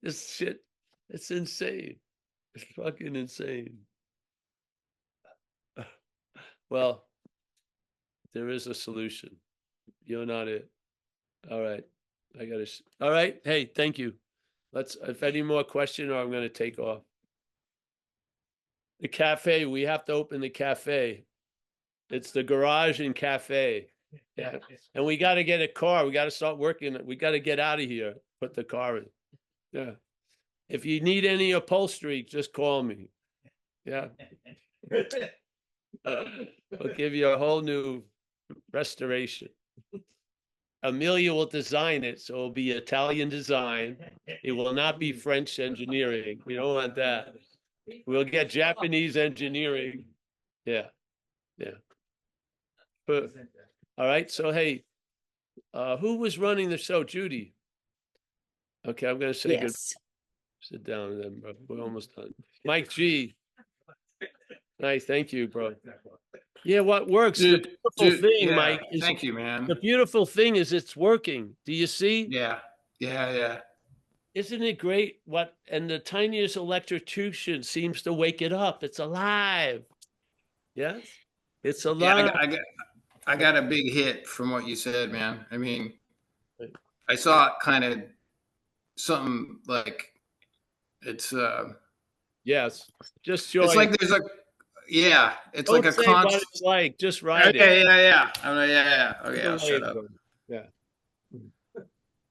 this shit. It's insane. It's fucking insane. Well, there is a solution. You're not it. All right. All right. Hey, thank you. If any more question, or I'm going to take off. The cafe, we have to open the cafe. It's the garage and cafe. Yeah. And we got to get a car. We got to start working. We got to get out of here. Put the car in. Yeah. If you need any upholstery, just call me. Yeah. We'll give you a whole new restoration. Amelia will design it, so it'll be Italian design. It will not be French engineering. We don't want that. We'll get Japanese engineering. Yeah. Yeah. But, all right. So, hey, who was running the show? Judy. Okay. I'm going to say good. Yes. Sit down then, bro. We're almost done. Mike G. Nice. Thank you, bro. Yeah. What works? The beautiful thing, yeah, Mike, is thank you, man. the beautiful thing is it's working. Do you see? Yeah. Isn't it great? And the tiniest electrocution seems to wake it up. It's alive. Yes, it's alive. Yeah, I got a big hit from what you said, man. I mean, I saw it kind of something like it's Yes, just joy. it's like there's it's Don't like a say what constant. it's like. Just write it. Okay, yeah. I'm like, yeah. Okay, Either I'll way shut it up. goes. Yeah.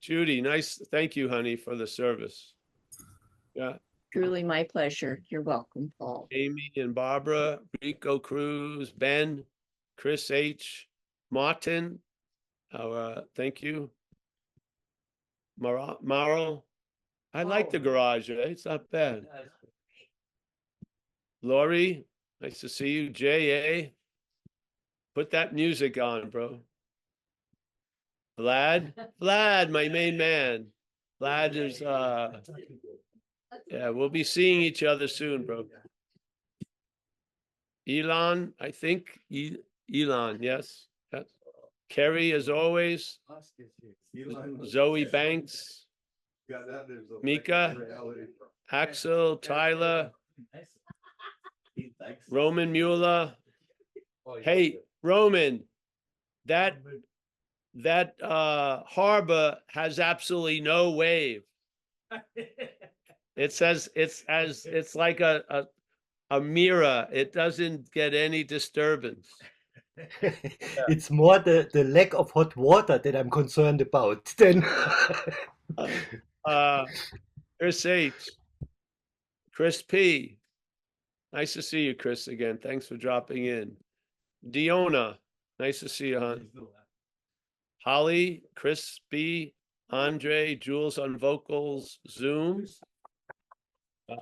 Judy, nice. Thank you, honey, for the service. Yeah. Truly my pleasure. You're welcome, Paul. Amy and Barbara, Rico Cruz, Ben, Chris H, Martin. Thank you. Maro. I like the garage. It's not bad. Lori, nice to see you. J.A. Put that music on, bro. Vlad, my main man. Vlad is, yeah, we'll be seeing each other soon, bro. Elon, I think. Elon, yes. Yes. Kerry, as always. Zoe Banks. Mika. Axel, Tyler. Roman Mueller. Hey, Roman, that harbor has absolutely no wave. It says it's like a mirror. It doesn't get any disturbance. It's more the lack of hot water that I'm concerned about than Chris H. Chris P. Nice to see you, Chris, again. Thanks for dropping in. Diona, nice to see you, hon. Holly, Chris B, Andre, Jules on vocals, Zoom. No,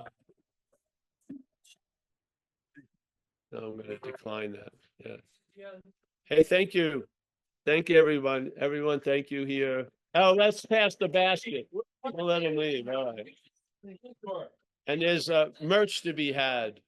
I'm going to decline that. Yeah. Hey, thank you. Thank you, everyone. Everyone, thank you here. Oh, let's pass the basket. We'll let them leave. All right. And there's merch to be had.